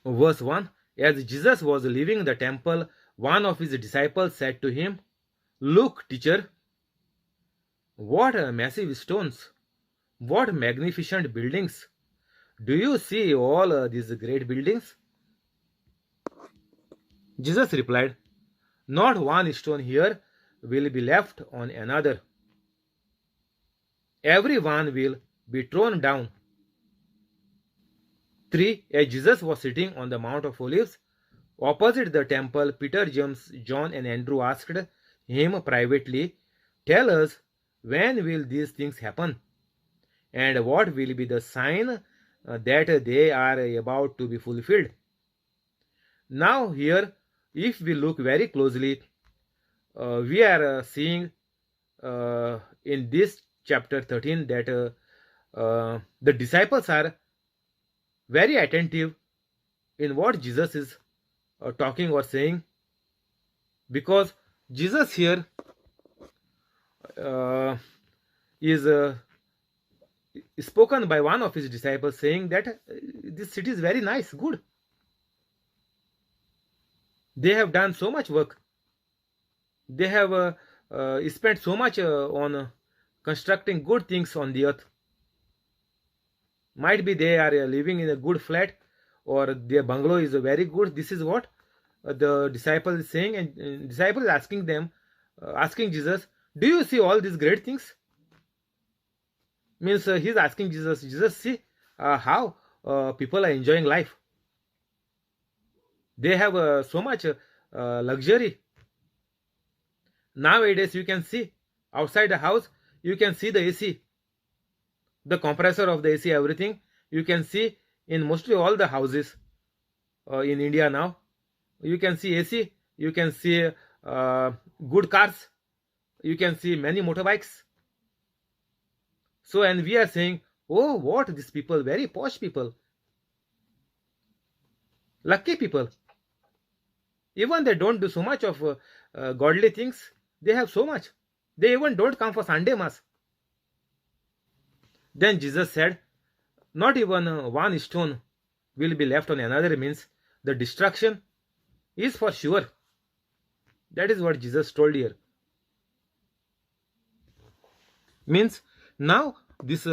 Verse 1. As Jesus was leaving the temple, one of his disciples said to him, "Look, teacher, what massive stones! What magnificent buildings! Do you see all these great buildings?" Jesus replied, "Not one stone here will be left on another. Every one will be thrown down." 3. As Jesus was sitting on the Mount of Olives, opposite the temple, Peter, James, John, and Andrew asked him privately, "Tell us, when will these things happen? And what will be the sign that they are about to be fulfilled?" Now, here, if we look very closely, we are seeing in this chapter 13 that the disciples are very attentive in what Jesus is talking or saying, because Jesus here is spoken by one of his disciples saying that this city is very nice, good. They have done so much work. They have spent so much on constructing good things on the earth. Might be they are living in a good flat, or their bungalow is very good. This is what the disciple is saying, and disciple is asking them, asking Jesus, "Do you see all these great things?" Means he's asking Jesus, "Jesus, see how people are enjoying life. They have so much luxury. Nowadays, you can see outside the house, you can see the AC, the compressor of the AC, everything. You can see in mostly all the houses in India now. You can see AC, you can see good cars, you can see many motorbikes. So, and we are saying, oh, what these people, very posh people, lucky people. Even they don't do so much of godly things, they have so much. They even don't come for Sunday Mass." Then Jesus said, "Not even one stone will be left on another," means the destruction is for sure. That is what Jesus told here. Means now this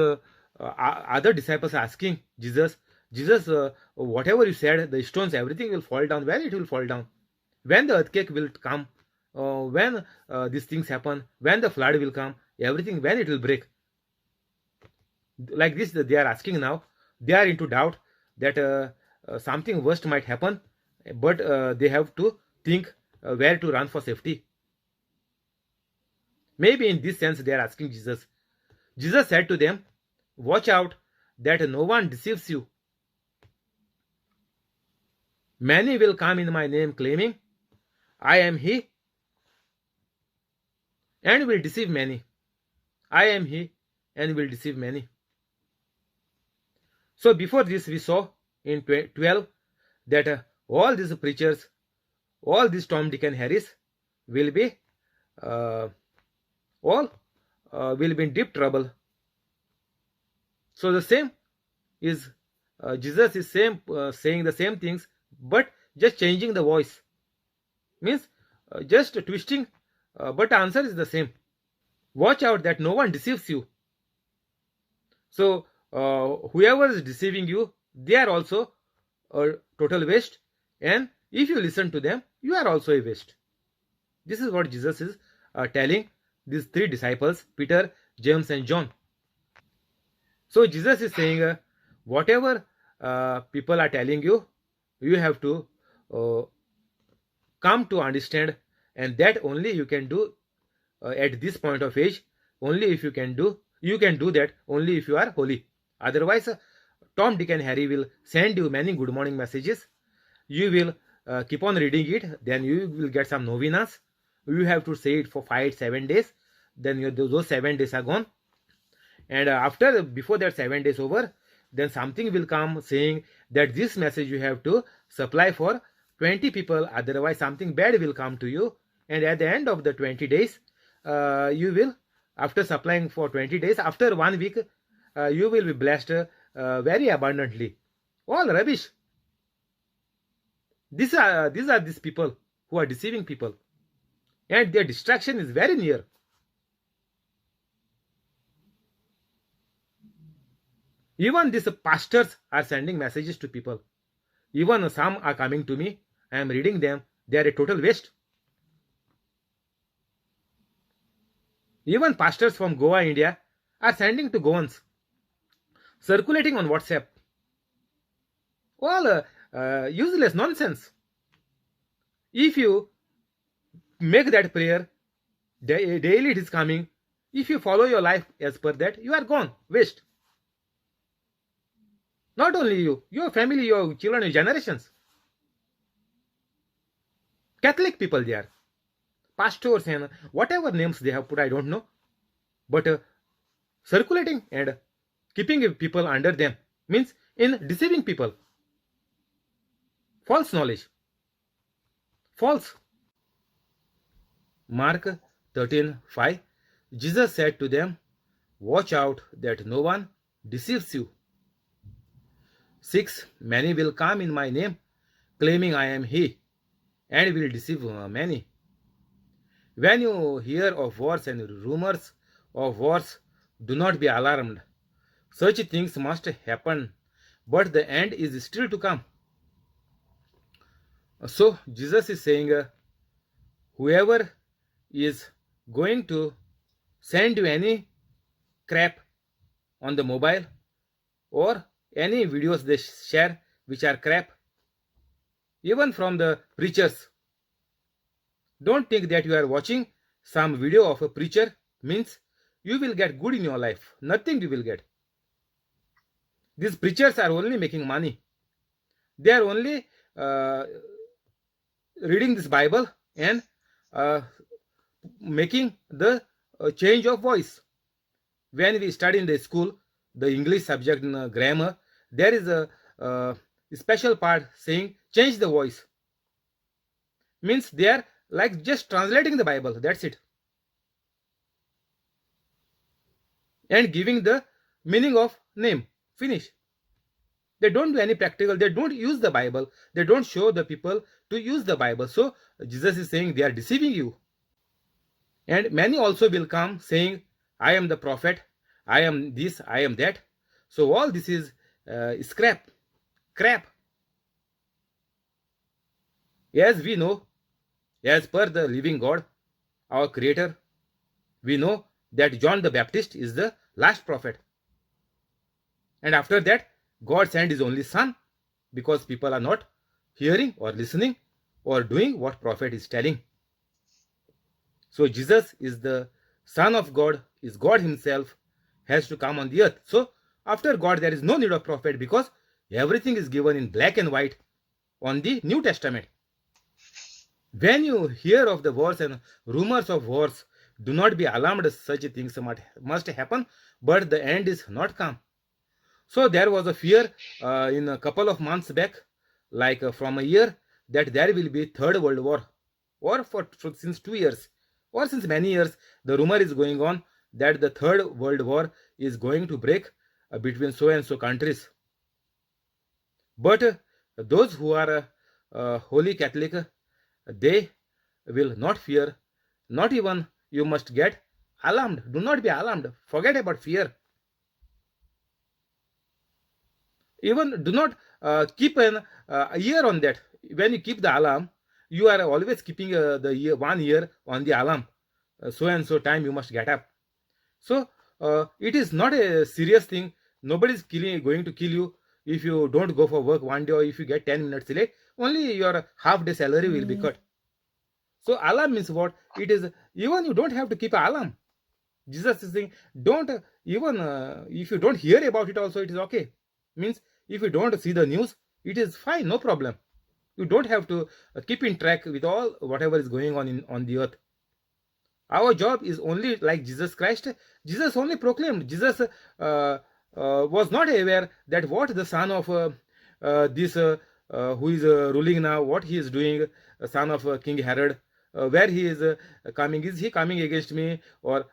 other disciples are asking Jesus, "Jesus, whatever you said, the stones, everything will fall down. When it will fall down? When the earthquake will come? When these things happen? When the flood will come? Everything, when it will break?" Like this, they are asking now. They are into doubt that something worst might happen, but they have to think where to run for safety. Maybe in this sense, they are asking Jesus. Jesus said to them, "Watch out that no one deceives you. Many will come in my name claiming, 'I am he,' and will deceive many. 'I am he,' and will deceive many." So before this, we saw in 12 that all these preachers, all these Tom, Dick, and Harris will be all will be in deep trouble. So the same is Jesus is saying the same things, but just changing the voice. Means just twisting, but the answer is the same. Watch out that no one deceives you. So whoever is deceiving you, they are also a total waste, and if you listen to them, you are also a waste. This is what Jesus is telling these three disciples, Peter, James, and John. So Jesus is saying, whatever people are telling you, you have to come to understand, and that only you can do at this point of age. Only if you can do that only if you are holy. Otherwise, Tom, Dick, and Harry will send you many good morning messages. You will keep on reading it, then you will get some novenas. You have to say it for 5-7 days. Then those 7 days are gone. And before that 7 days over, then something will come saying that this message you have to supply for 20 people. Otherwise, something bad will come to you. And at the end of the 20 days, you will, after supplying for 20 days, after 1 week, you will be blessed very abundantly. All rubbish. These people who are deceiving people, and their distraction is very near. Even these pastors are sending messages to people. Even some are coming to me. I am reading them. They are a total waste. Even pastors from Goa, India, are sending to Goans, circulating on WhatsApp. All useless nonsense. If you make that prayer, daily it is coming. If you follow your life as per that, you are gone, waste. Not only you, your family, your children, your generations. Catholic people they are. Pastors and whatever names they have put, I don't know. But circulating and keeping people under them means in deceiving people. False knowledge. False. Mark 13:5. Jesus said to them, watch out that no one deceives you. 6. Many will come in my name, claiming I am he, and will deceive many. When you hear of wars and rumors of wars, do not be alarmed. Such things must happen, but the end is still to come. So Jesus is saying, whoever is going to send you any crap on the mobile or any videos they share which are crap, even from the preachers, don't think that you are watching some video of a preacher means you will get good in your life. Nothing you will get. These preachers are only making money. They are only reading this Bible and making the change of voice. When we study in the school, the English subject in grammar, there is a special part saying change the voice. Means they are like just translating the Bible. That's it. And giving the meaning of name. Finish. They don't do any practical. They don't use the Bible. They don't show the people to use the Bible. So Jesus is saying they are deceiving you. And many also will come saying, I am the prophet. I am this. I am that. So all this is crap. As we know, as per the living God, our Creator, we know that John the Baptist is the last prophet. And after that, God sent his only son because people are not hearing or listening or doing what prophet is telling. So Jesus is the Son of God, is God himself, has to come on the earth. So after God, there is no need of prophet because everything is given in black and white on the New Testament. When you hear of the wars and rumors of wars, do not be alarmed. Such things must happen, but the end is not come. So there was a fear in a couple of months back, like from a year, that there will be third world war, or for since 2 years, or since many years, the rumor is going on that the third world war is going to break between so and so countries. But those who are holy Catholic, they will not fear. Not even you must get alarmed. Do not be alarmed. Forget about fear. Even do not keep an ear on that. When you keep the alarm, you are always keeping the year, 1 year on the alarm. So and so time you must get up. So it is not a serious thing. Nobody is going to kill you if you don't go for work one day, or if you get 10 minutes late. Only your half day salary will be cut. So alarm means what? It is, even you don't have to keep an alarm. Jesus is saying, don't even if you don't hear about it also, it is okay. Means if you don't see the news, it is fine, no problem. You don't have to keep in track with all whatever is going on the earth. Our job is only like Jesus Christ. Jesus only proclaimed. Jesus was not aware that what the son of this who is ruling now, what he is doing, son of King Herod, where he is coming. Is he coming against me? Or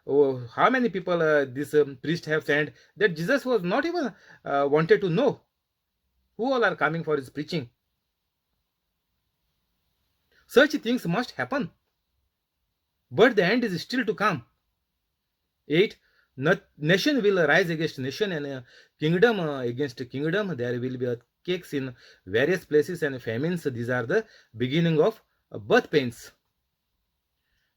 how many people this priest have sent? That Jesus was not even wanted to know who all are coming for his preaching. Such things must happen, but the end is still to come. 8. Nation will rise against nation, and kingdom against kingdom. There will be earthquakes in various places and famines. These are the beginning of birth pains.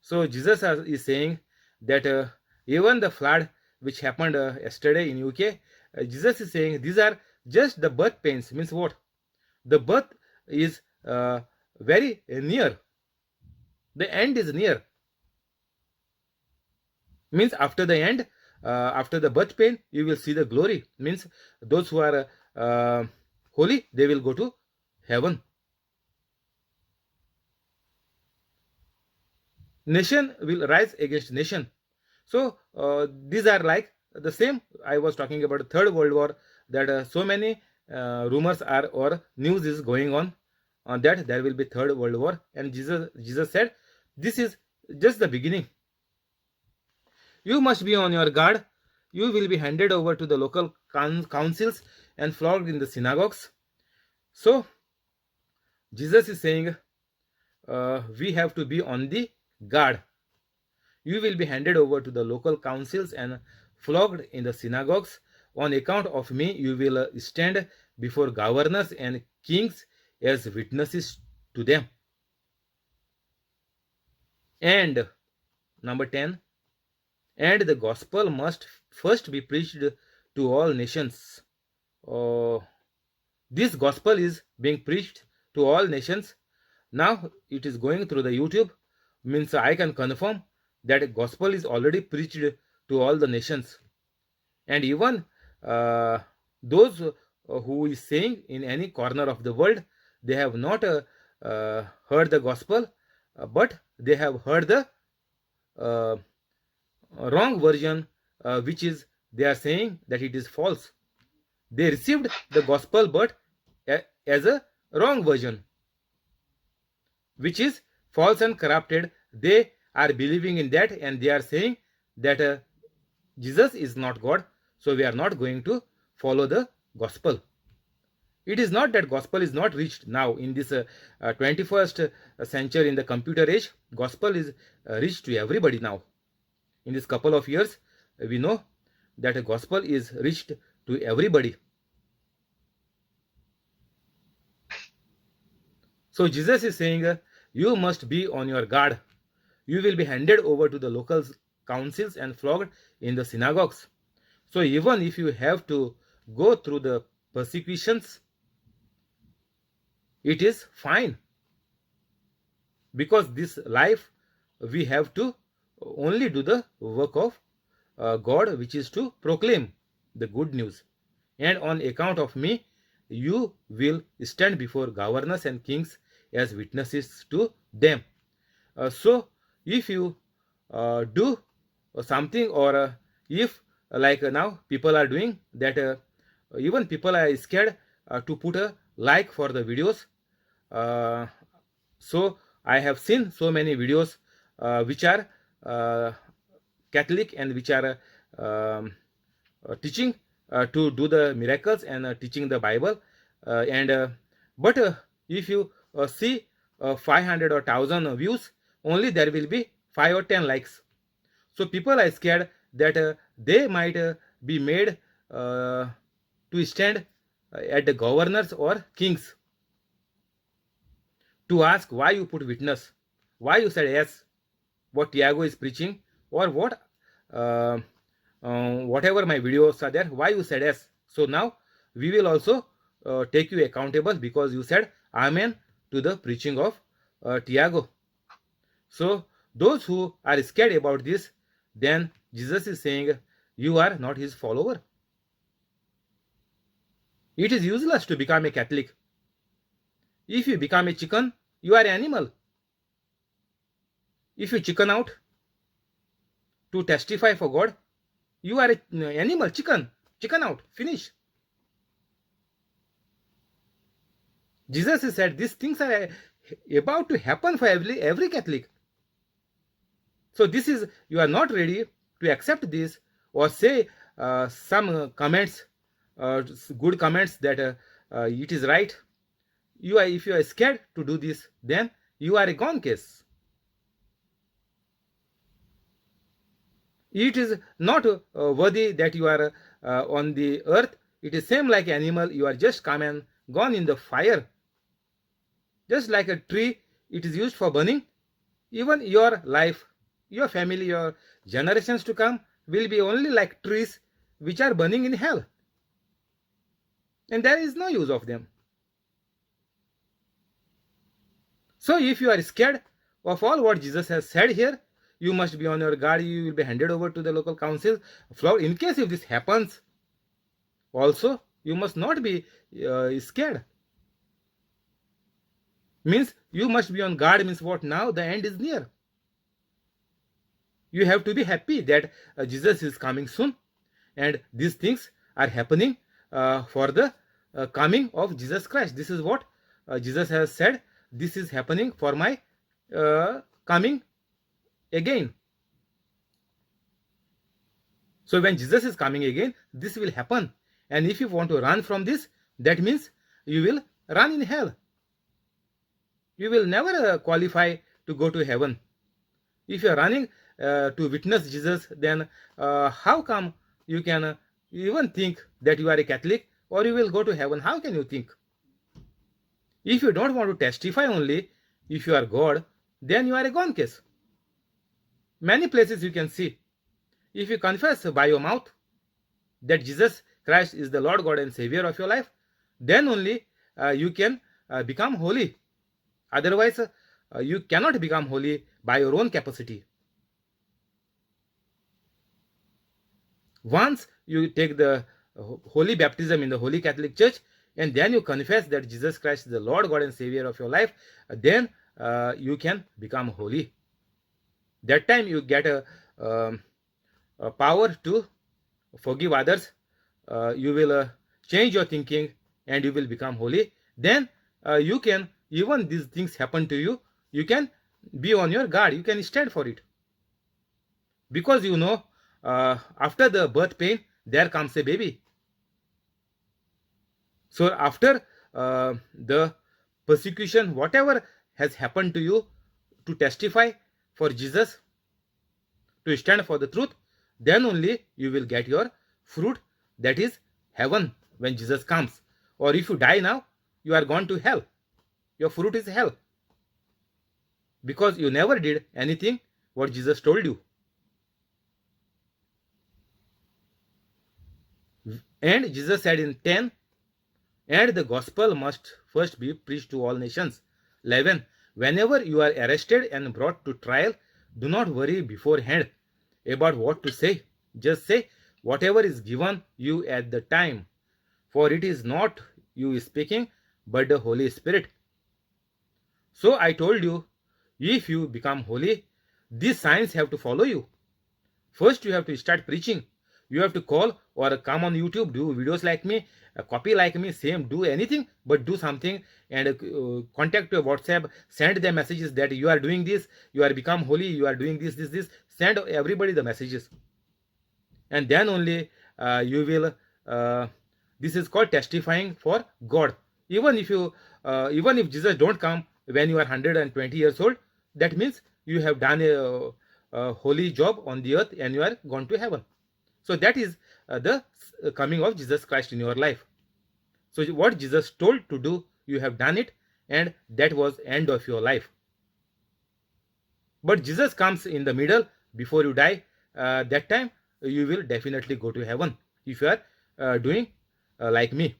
So Jesus is saying that even the flood which happened yesterday in UK, Jesus is saying these are just the birth pains. Means what? The birth is very near. The end is near. Means after the end, after the birth pain, you will see the glory. Means those who are holy, they will go to heaven. Nation will rise against nation. So these are like the same. I was talking about the Third World War, that so many rumors are or news is going on that there will be Third World War, and Jesus said this is just the beginning. You must be on your guard. You will be handed over to the local councils and flogged in the synagogues. So Jesus is saying we have to be on the guard. You will be handed over to the local councils and flogged in the synagogues. On account of me, you will stand before governors and kings as witnesses to them. And number 10, and the gospel must first be preached to all nations. This gospel is being preached to all nations. Now it is going through the YouTube. Means I can confirm that gospel is already preached to all the nations. And even those who is saying in any corner of the world, they have not heard the gospel, but they have heard the wrong version, which is they are saying that it is false. They received the gospel, but as a wrong version, which is false and corrupted. They are believing in that, and they are saying that Jesus is not God, so we are not going to follow the gospel. It is not that gospel is not reached now in this 21st century, in the computer age. Gospel is reached to everybody now. In this couple of years, we know that a gospel is reached to everybody. So Jesus is saying you must be on your guard. You will be handed over to the local councils and flogged in the synagogues. So even if you have to go through the persecutions, it is fine, because this life we have to only do the work of God, which is to proclaim the good news. And on account of me, you will stand before governors and kings as witnesses to them. So if you do something, or if like now people are doing that, even people are scared to put a like for the videos. So I have seen so many videos which are Catholic and which are teaching to do the miracles and teaching the Bible, but if you see 500 or 1000 views, only there will be 5 or 10 likes. So people are scared that they might be made to stand at the governors or kings to ask why you put witness, why you said yes, what Tiago is preaching, or what whatever my videos are there, why you said yes. So now we will also take you accountable, because you said amen to the preaching of Tiago. So those who are scared about this, then Jesus is saying you are not his follower. It is useless to become a Catholic. If you become a chicken, you are an animal. If you chicken out to testify for God, you are an animal, chicken out, finish. Jesus has said these things are about to happen for every Catholic. So this is, you are not ready to accept this, or say some comments, good comments, that it is right. If you are scared to do this, then you are a gone case. It is not worthy that you are on the earth. It is same like animal. You are just come and gone in the fire. Just like a tree, it is used for burning. Even your life, your family, your generations to come will be only like trees which are burning in hell. And there is no use of them. So if you are scared of all what Jesus has said here, you must be on your guard. You will be handed over to the local council. In case if this happens, also you must not be scared. Means you must be on guard. Means what? Now the end is near. You have to be happy that Jesus is coming soon, and these things are happening for the coming of Jesus Christ. This is what Jesus has said. This is happening for my coming again. So when Jesus is coming again, this will happen. And if you want to run from this, that means you will run in hell. You will never qualify to go to heaven. If you are running to witness Jesus, then how come you can even think that you are a Catholic or you will go to heaven? How can you think? If you don't want to testify only, if you are God, then you are a gone case. Many places you can see. If you confess by your mouth that Jesus Christ is the Lord God and Savior of your life, then only you can become holy. Otherwise, you cannot become holy by your own capacity. Once you take the holy baptism in the Holy Catholic Church, and then you confess that Jesus Christ is the Lord God and Savior of your life, then you can become holy. That time you get a power to forgive others. You will change your thinking and you will become holy. Then you can, even these things happen to you, you can be on your guard. You can stand for it. Because you know, after the birth pain, there comes a baby. So after the persecution, whatever has happened to you, to testify for Jesus, to stand for the truth, then only you will get your fruit, that is heaven, when Jesus comes. Or if you die now, you are gone to hell. Your fruit is hell. Because you never did anything what Jesus told you. And Jesus said in 10, and the gospel must first be preached to all nations. 11, whenever you are arrested and brought to trial, do not worry beforehand about what to say. Just say whatever is given you at the time. For it is not you speaking, but the Holy Spirit. So I told you, if you become holy, these signs have to follow you. First, you have to start preaching. You have to call or come on YouTube, do videos like me, copy like me, same, do anything, but do something and contact your WhatsApp, send them messages that you are doing this, you are become holy, you are doing this. Send everybody the messages. And then only you will, this is called testifying for God. Even if Jesus don't come when you are 120 years old, that means you have done a holy job on the earth and you are gone to heaven. So that is the coming of Jesus Christ in your life. So what Jesus told to do, you have done it, and that was end of your life. But Jesus comes in the middle before you die. That time you will definitely go to heaven if you are doing like me.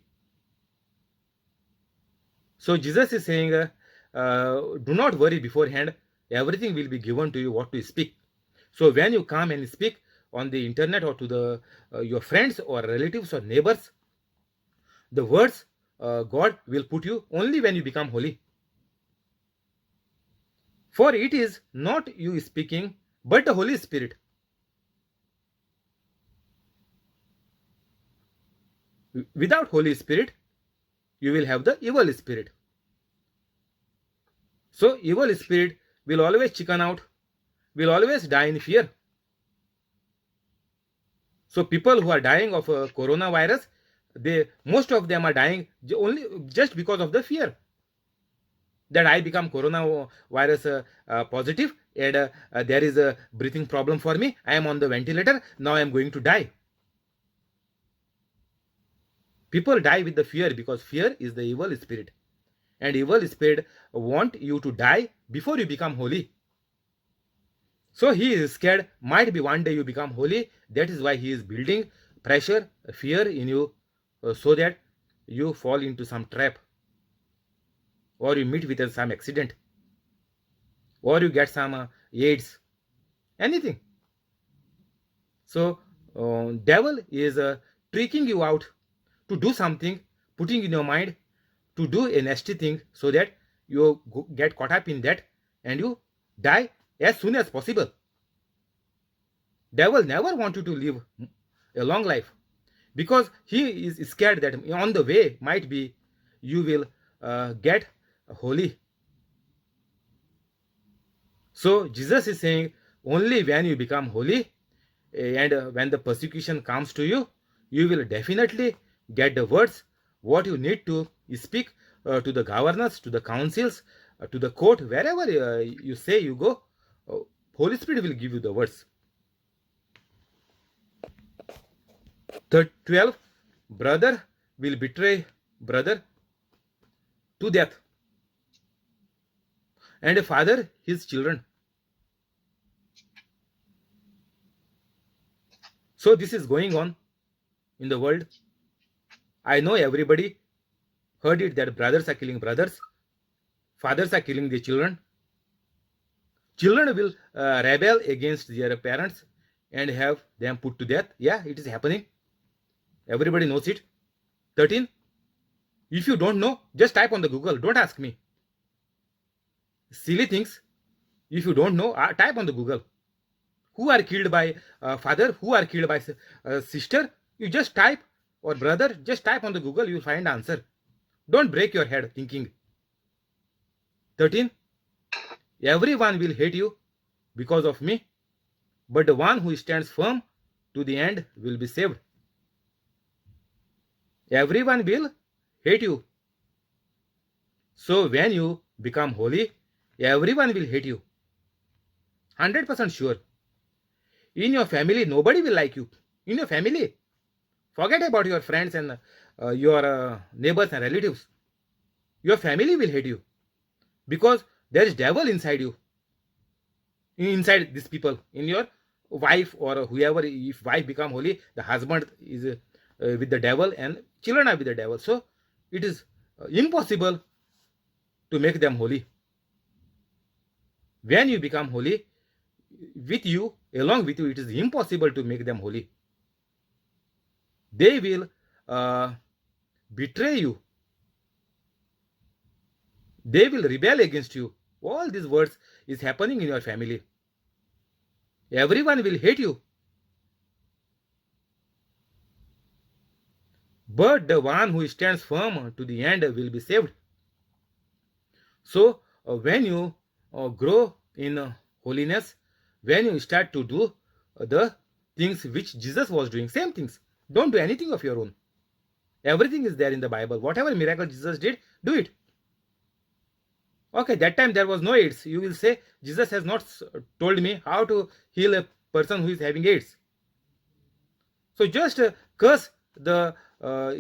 So Jesus is saying, do not worry beforehand. Everything will be given to you what to speak. So when you come and speak on the internet or to the your friends or relatives or neighbors, the words God will put you only when you become holy. For it is not you speaking, but the Holy Spirit. Without Holy Spirit, you will have the evil spirit. So evil spirit will always chicken out, will always die in fear. So people who are dying of coronavirus, most of them are dying only just because of the fear. that I become coronavirus positive, and there is a breathing problem for me. I am on the ventilator. Now I am going to die. People die with the fear because fear is the evil spirit. And evil spirit want you to die before you become holy. So he is scared, might be one day you become holy. That is why he is building pressure, fear in you, so that you fall into some trap, or you meet with some accident, or you get some AIDS, anything. So devil is tricking you out to do something, putting in your mind to do a nasty thing, so that you get caught up in that and you die as soon as possible. Devil never want you to live a long life, because he is scared that on the way might be you will get holy. So Jesus is saying only when you become holy, and when the persecution comes to you, you will definitely get the words what you need to speak to the governors, to the councils, to the court, wherever you say you go. Holy Spirit will give you the words. The 12, brother will betray brother to death, and a father his children. So this is going on in the world. I know everybody heard it, that brothers are killing brothers, fathers are killing their children. Children will rebel against their parents and have them put to death. Yeah, it is happening. Everybody knows it. 13. If you don't know, just type on the Google. Don't ask me. Silly things. If you don't know, type on the Google. Who are killed by father? Who are killed by sister? You just type, or brother. Just type on the Google. You will find answer. Don't break your head thinking. 13. Everyone will hate you because of me, but the one who stands firm to the end will be saved. Everyone will hate you. So when you become holy, everyone will hate you. 100% sure. In your family, nobody will like you. In your family, forget about your friends and your neighbors and relatives. Your family will hate you, because there is devil inside you, inside these people, in your wife or whoever. If wife become holy, the husband is with the devil and children are with the devil. So it is impossible to make them holy. When you become holy, with you, along with you, it is impossible to make them holy. They will betray you. They will rebel against you. All these words is happening in your family. Everyone will hate you, but the one who stands firm to the end will be saved. So when you grow in holiness, when you start to do the things which Jesus was doing, same things, don't do anything of your own. Everything is there in the Bible. Whatever miracle Jesus did, do it. Okay, that time there was no AIDS. You will say, Jesus has not told me how to heal a person who is having AIDS. So just curse the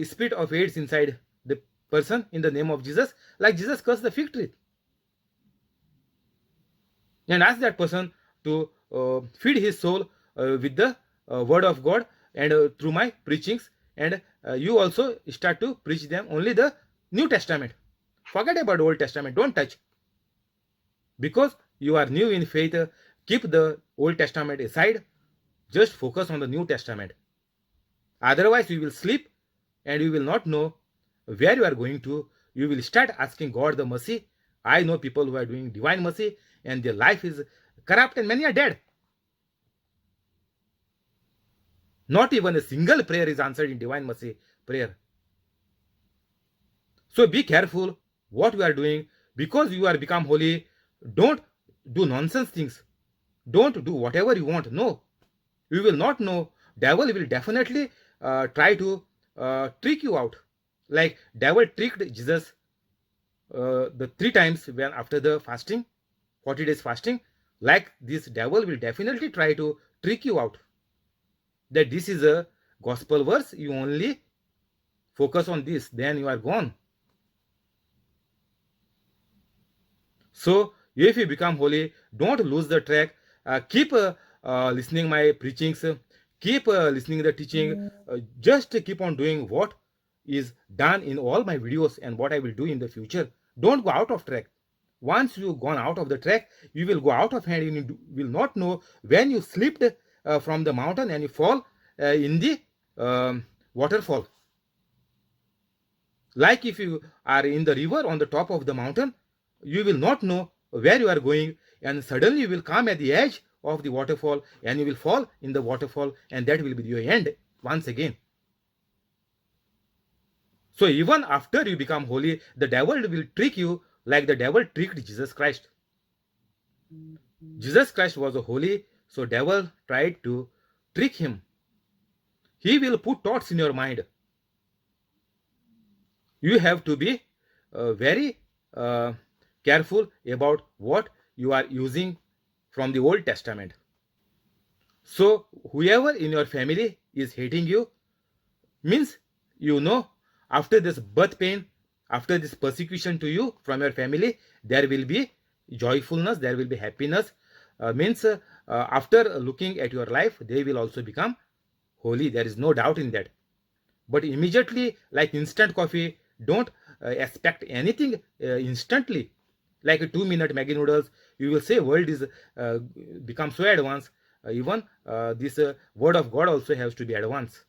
spirit of AIDS inside the person in the name of Jesus, like Jesus cursed the fig tree. And ask that person to feed his soul with the word of God, and through my preachings, and you also start to preach them only the New Testament. Forget about Old Testament. Don't touch. Because you are new in faith, keep the Old Testament aside. Just focus on the New Testament. Otherwise, you will sleep and you will not know where you are going to. You will start asking God the mercy. I know people who are doing divine mercy and their life is corrupt and many are dead. Not even a single prayer is answered in divine mercy prayer. So be careful what you are doing, because you are become holy. Don't do nonsense things. Don't do whatever you want. No, you will not know. Devil will definitely try to trick you out, like devil tricked Jesus the 3 times when after the fasting, 40 days fasting, like this devil will definitely try to trick you out that this is a gospel verse, you only focus on this, then you are gone. So if you become holy, don't lose the track. Keep listening my preachings, keep listening the teaching, just keep on doing what is done in all my videos and what I will do in the future. Don't go out of track. Once you gone out of the track, you will go out of hand. You will not know when you slipped from the mountain and you fall in the waterfall. Like if you are in the river on the top of the mountain, you will not know where you are going, and suddenly you will come at the edge of the waterfall and you will fall in the waterfall, and that will be your end once again. So even after you become holy, the devil will trick you like the devil tricked Jesus Christ. Jesus Christ was holy, so devil tried to trick him. He will put thoughts in your mind. You have to be very careful about what you are using from the Old Testament. So whoever in your family is hating you, means after this birth pain, after this persecution to you from your family, there will be joyfulness, there will be happiness. Means after looking at your life, they will also become holy. There is no doubt in that. But immediately, like instant coffee, don't expect anything instantly. Like a 2-minute Maggi noodles, you will say world is become so advanced. Even this word of God also has to be advanced.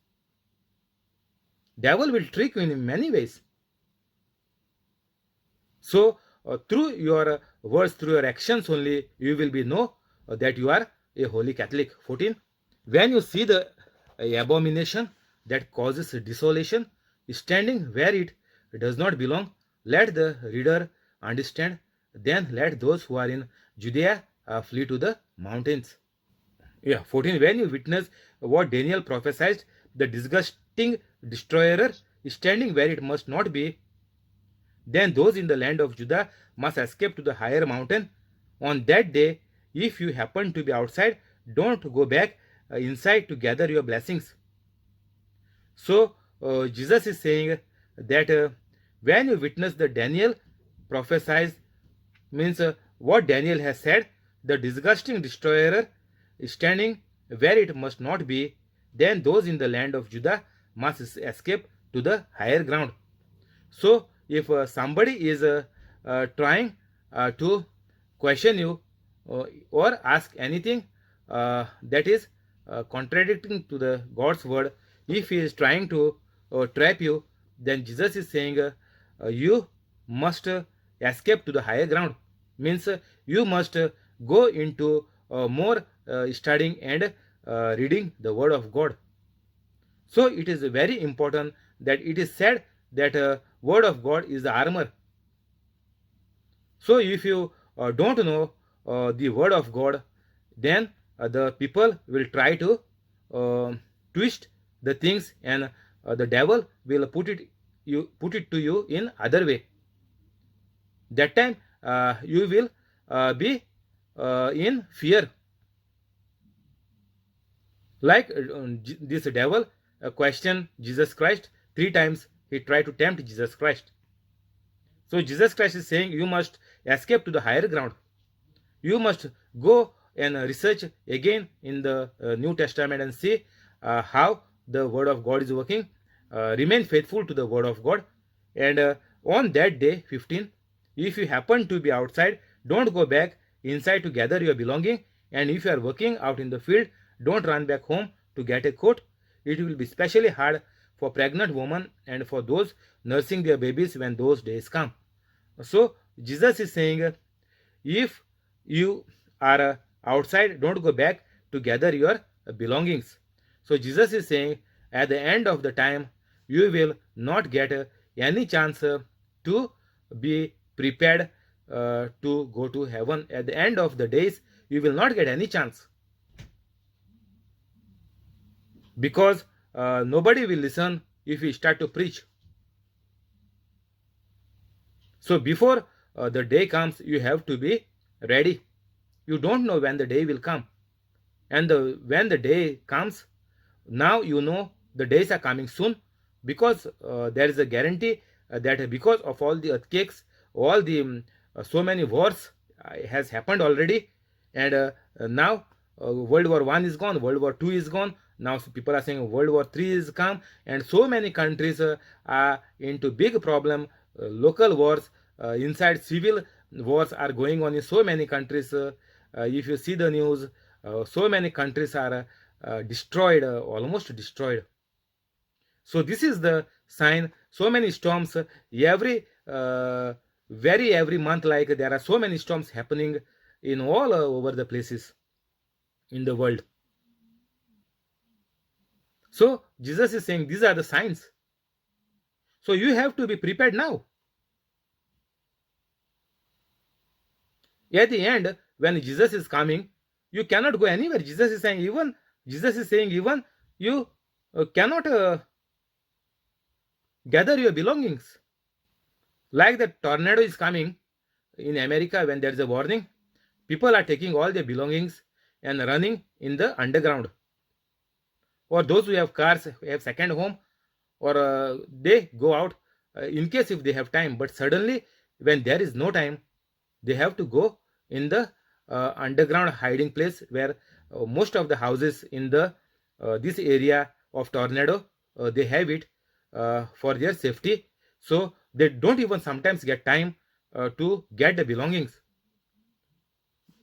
Devil will trick you in many ways. So through your words, through your actions only, you will be know that you are a holy Catholic. 14. When you see the abomination that causes desolation standing where it does not belong, let the reader understand. Then let those who are in Judea flee to the mountains. 14. When you witness what Daniel prophesied, the disgusting destroyer is standing where it must not be, then those in the land of Judah must escape to the higher mountain. On that day, if you happen to be outside, don't go back inside to gather your blessings. So Jesus is saying that when you witness the Daniel prophesies, means what Daniel has said, the disgusting destroyer is standing where it must not be, then those in the land of Judah must escape to the higher ground. So if somebody is trying to question you or ask anything that is contradicting to the God's word, if he is trying to trap you, then Jesus is saying you must escape to the higher ground. Means you must go into more studying and reading the word of God. So it is very important that it is said that word of God is the armor. So if you don't know the word of God, then the people will try to twist the things, and the devil will put it to you in other way. That time you will be in fear. Like this devil questioned Jesus Christ 3 times. He tried to tempt Jesus Christ. So Jesus Christ is saying you must escape to the higher ground. You must go and research again in the New Testament and see how the word of God is working. Remain faithful to the word of God. And on that day, 15, if you happen to be outside, don't go back inside to gather your belonging. And if you are working out in the field, don't run back home to get a coat. It will be especially hard for pregnant women and for those nursing their babies when those days come. So Jesus is saying, if you are outside, don't go back to gather your belongings. So Jesus is saying, at the end of the time, you will not get any chance to be prepared to go to heaven. At the end of the days, you will not get any chance, because nobody will listen if you start to preach. So before the day comes, you have to be ready. You don't know when the day will come. And when the day comes, now you know the days are coming soon, because there is a guarantee that because of all the earthquakes, all the so many wars has happened already. And now World War I is gone, World War II is gone. Now people are saying World War III is come, and so many countries are into big problem. Local wars, inside civil wars are going on in so many countries. If you see the news, so many countries are destroyed, almost destroyed. So this is the sign. So many storms every month, like there are so many storms happening in all over the places in the world. So Jesus is saying these are the signs. So you have to be prepared now. At the end, when Jesus is coming, you cannot go anywhere. Jesus is saying even you cannot gather your belongings. Like the tornado is coming in America, when there is a warning, people are taking all their belongings and running in the underground. Or those who have cars, have second home, or they go out in case if they have time. But suddenly, when there is no time, they have to go in the underground hiding place, where most of the houses in the this area of tornado, they have it for their safety. So they don't even sometimes get time to get the belongings.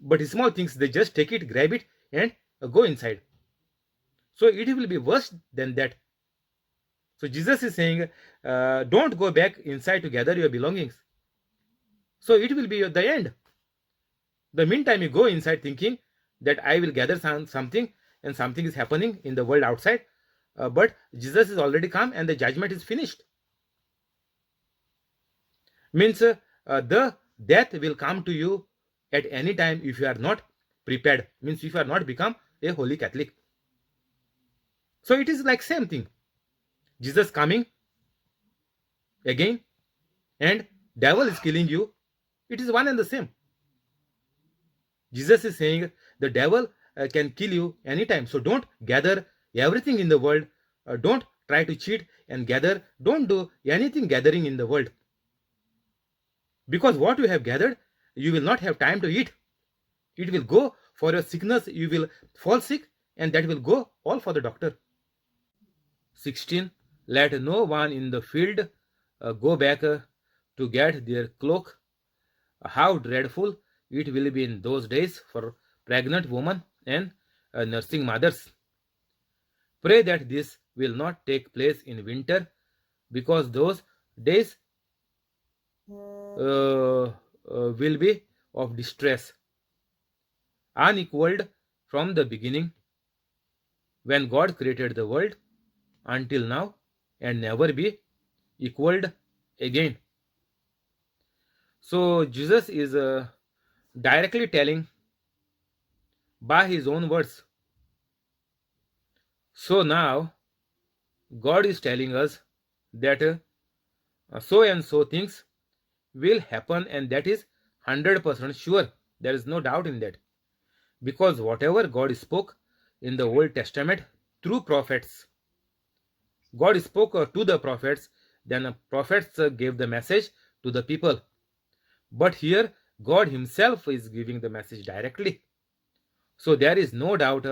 But small things, they just take it, grab it, and go inside. So it will be worse than that. So Jesus is saying, don't go back inside to gather your belongings. So it will be the end. The meantime, you go inside thinking that I will gather something, and something is happening in the world outside. But Jesus is already come, and the judgment is finished. Means the death will come to you at any time if you are not prepared. Means if you are not become a holy Catholic. So it is like same thing. Jesus coming again, and devil is killing you. It is one and the same. Jesus is saying the devil can kill you anytime. So don't gather everything in the world. Don't try to cheat and gather. Don't do anything gathering in the world. Because what you have gathered, you will not have time to eat. It will go for your sickness. You will fall sick, and that will go all for the doctor. 16. Let no one in the field go back to get their cloak. How dreadful it will be in those days for pregnant women and nursing mothers. Pray that this will not take place in winter, because those days will be of distress, unequaled from the beginning, when God created the world, until now, and never be equaled again. So Jesus is directly telling by his own words. So now God is telling us that so and so things will happen, and that is 100% sure. There is no doubt in that, because whatever God spoke in the Old Testament through prophets, God spoke to the prophets, then prophets gave the message to the people. But here God himself is giving the message directly. So there is no doubt,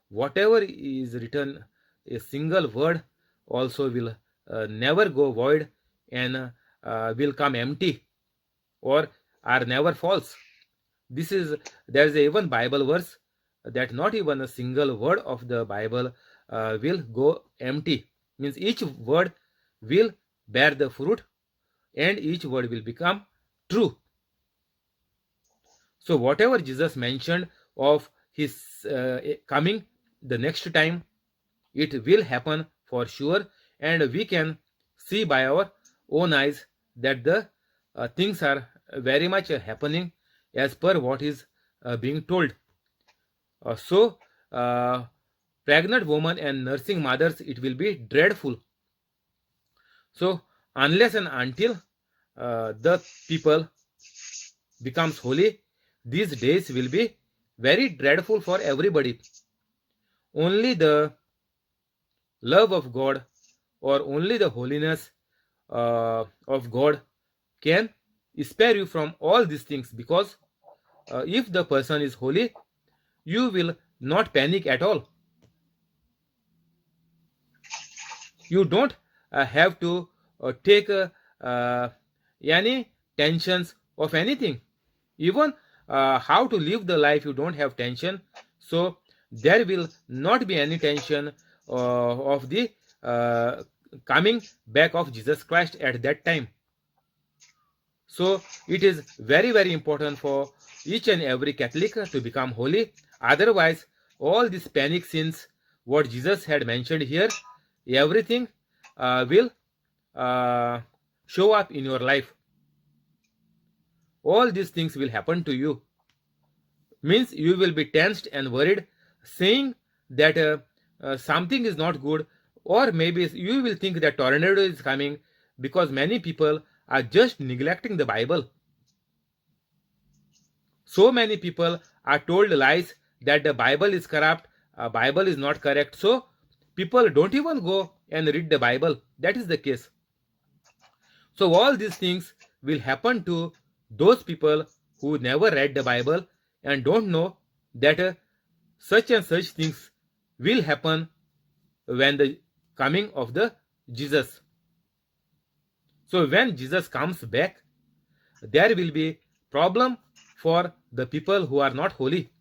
whatever is written, a single word also will never go void, and will come empty, or are never false. There is even Bible verse that not even a single word of the Bible will go empty. Means each word will bear the fruit, and each word will become true. So whatever Jesus mentioned of his coming the next time, it will happen for sure, and we can see by our own eyes that the things are very much happening as per what is being told. So pregnant women and nursing mothers, it will be dreadful. So unless and until the people becomes holy, these days will be very dreadful for everybody. Only the love of God or only the holiness of God can spare you from all these things, because if the person is holy, you will not panic at all. You don't have to take any tensions of anything. Even how to live the life, you don't have tension. So there will not be any tension of the coming back of Jesus Christ at that time. So it is very, very important for each and every Catholic to become holy. Otherwise, all these panic sins, what Jesus had mentioned here, everything will show up in your life. All these things will happen to you. Means you will be tensed and worried, saying that something is not good, or maybe you will think that tornado is coming, because many people are just neglecting the Bible. So many people are told lies that the Bible is corrupt, Bible is not correct. So people don't even go and read the Bible. That is the case. So all these things will happen to those people who never read the Bible and don't know that such and such things will happen when the coming of the Jesus. So when Jesus comes back, there will be problem for the people who are not holy.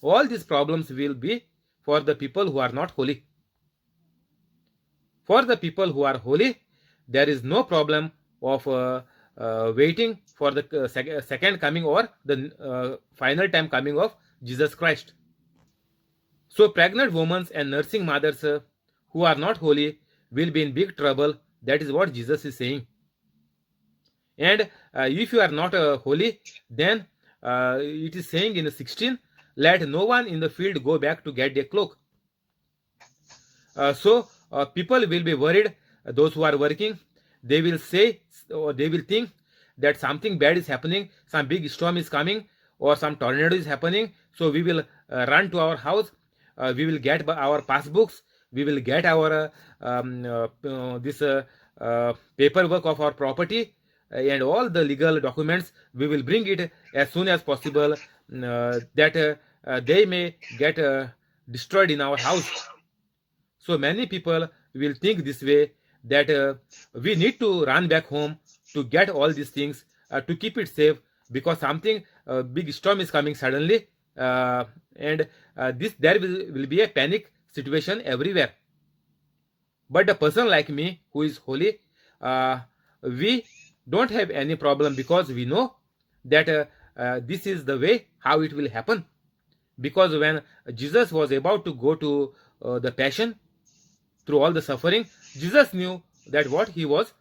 All these problems will be for the people who are not holy. For the people who are holy, there is no problem of waiting for the second coming or the final time coming of Jesus Christ. So pregnant women and nursing mothers who are not holy will be in big trouble. That is what Jesus is saying. And if you are not holy, then it is saying in 16, let no one in the field go back to get a cloak. So people will be worried. Those who are working, they will say, or they will think that something bad is happening, some big storm is coming, or some tornado is happening. So we will run to our house, we will get our passbooks, we will get our this paperwork of our property, and all the legal documents. We will bring it as soon as possible, that they may get destroyed in our house. So many people will think this way, that we need to run back home to get all these things, to keep it safe, because something big storm is coming suddenly, and there will be a panic situation everywhere. But a person like me who is holy, we don't have any problem, because we know that this is the way how it will happen. Because when Jesus was about to go to the passion, through all the suffering, Jesus knew that what he was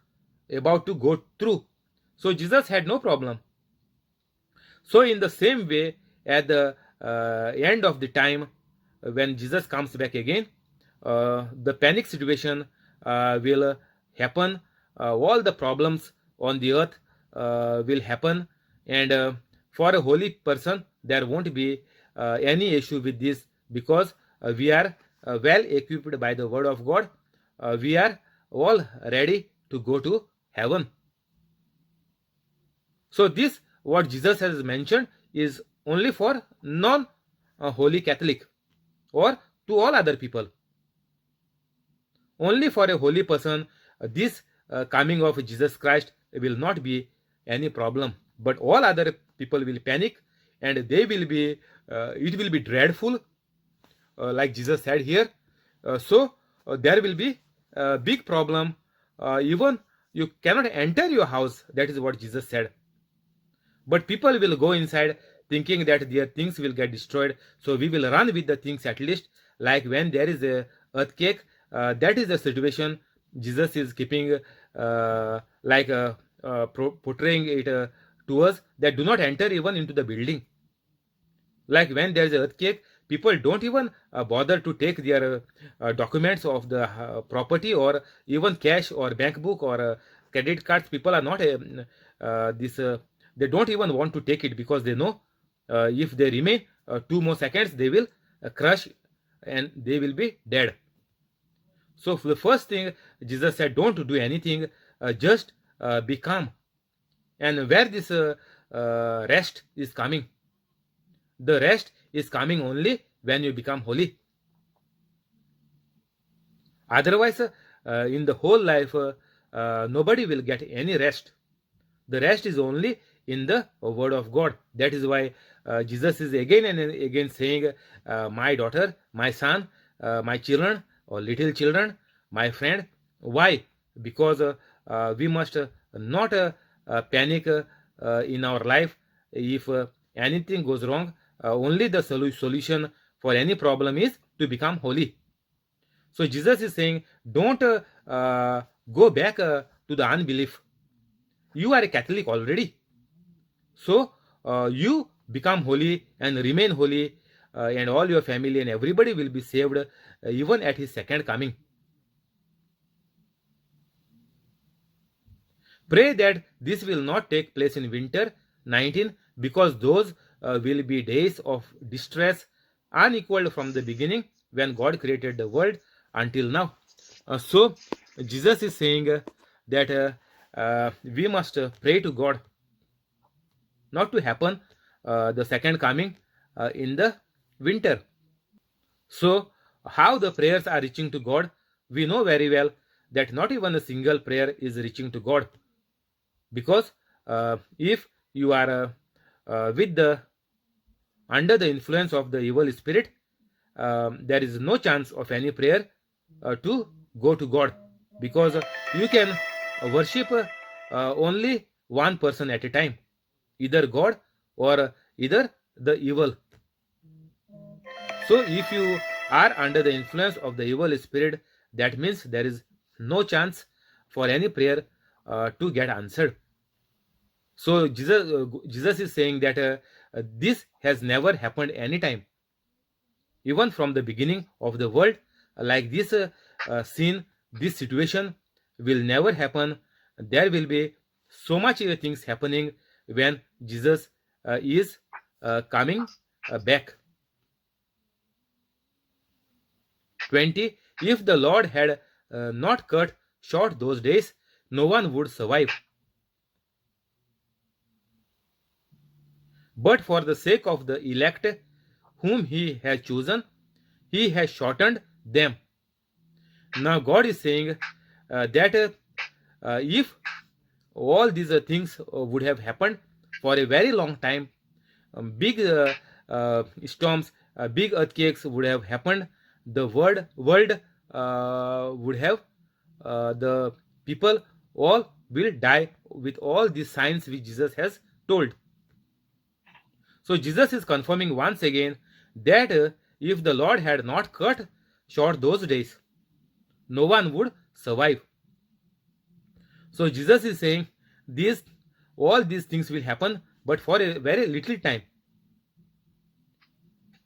about to go through. So Jesus had no problem. So in the same way, at the end of the time, when Jesus comes back again, the panic situation will happen. All the problems on the earth will happen, and for a holy person, there won't be any issue with this, because we are well equipped by the word of God. We are all ready to go to heaven. So this what Jesus has mentioned is only for non-holy Catholic, or to all other people. Only for a holy person, this coming of Jesus Christ will not be any problem. But all other people will panic, and they will be, it will be dreadful, like Jesus said here. So there will be a big problem. Even you cannot enter your house. That is what Jesus said. But people will go inside thinking that their things will get destroyed. So we will run with the things at least. Like when there is a earthquake, that is the situation Jesus is keeping, like portraying it to us, that do not enter even into the building. Like when there is an earthquake, people don't even bother to take their documents of the property, or even cash or bank book, or credit cards, people are not they don't even want to take it, because they know if they remain 2 more seconds, they will crush and they will be dead. So the first thing Jesus said, don't do anything, just be calm. And where this rest is coming? The rest is coming only when you become holy. Otherwise, in the whole life, nobody will get any rest. The rest is only in the word of God. That is why Jesus is again and again saying, my daughter, my son, my children, or little children, my friend. Why? Because we must not panic in our life. If anything goes wrong, only the solution for any problem is to become holy. So Jesus is saying, don't go back to the unbelief. You are a Catholic already. So you become holy and remain holy, and all your family and everybody will be saved even at his second coming. Pray that this will not take place in winter 19, because those will be days of distress unequaled from the beginning when God created the world until now. So Jesus is saying that we must pray to God not to happen the second coming in the winter. So how the prayers are reaching to God? We know very well that not even a single prayer is reaching to God, because if you are with the under the influence of the evil spirit, there is no chance of any prayer to go to God, because you can worship only one person at a time, either God or either the evil. So if you are under the influence of the evil spirit, that means there is no chance for any prayer to get answered. So Jesus is saying that this has never happened anytime. Even from the beginning of the world, like this scene, this situation will never happen. There will be so much things happening when Jesus is coming back. 20. If the Lord had not cut short those days, no one would survive. But for the sake of the elect whom he has chosen, he has shortened them. Now God is saying that if all these things would have happened for a very long time, big storms, big earthquakes would have happened, the world would have, the people all will die with all these signs which Jesus has told. So Jesus is confirming once again that if the Lord had not cut short those days, no one would survive. So Jesus is saying all these things will happen, but for a very little time.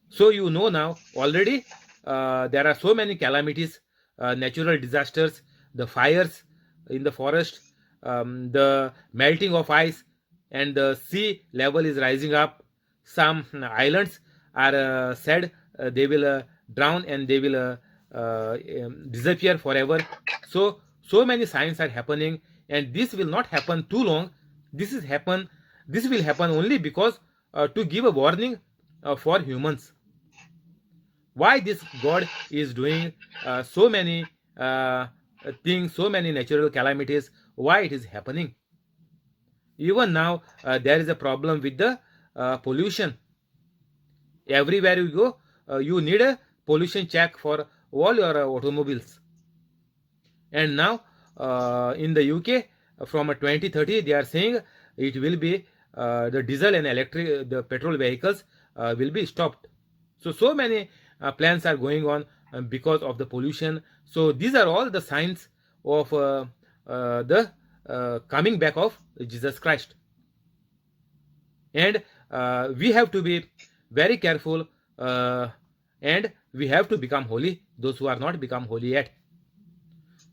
So you know now already there are so many calamities, natural disasters, the fires in the forest, the melting of ice, and the sea level is rising up. Some islands are said they will drown and they will disappear forever. So many signs are happening, and this will not happen too long. This will happen only because to give a warning for humans. Why this God is doing so many things, so many natural calamities? Why it is happening? Even now there is a problem with the pollution. Everywhere you go, you need a pollution check for all your automobiles. And now in the UK, from 2030, they are saying it will be the diesel and electric, the petrol vehicles will be stopped. So many plans are going on because of the pollution. So these are all the signs of the coming back of Jesus Christ. And we have to be very careful, and we have to become holy, those who are not become holy yet.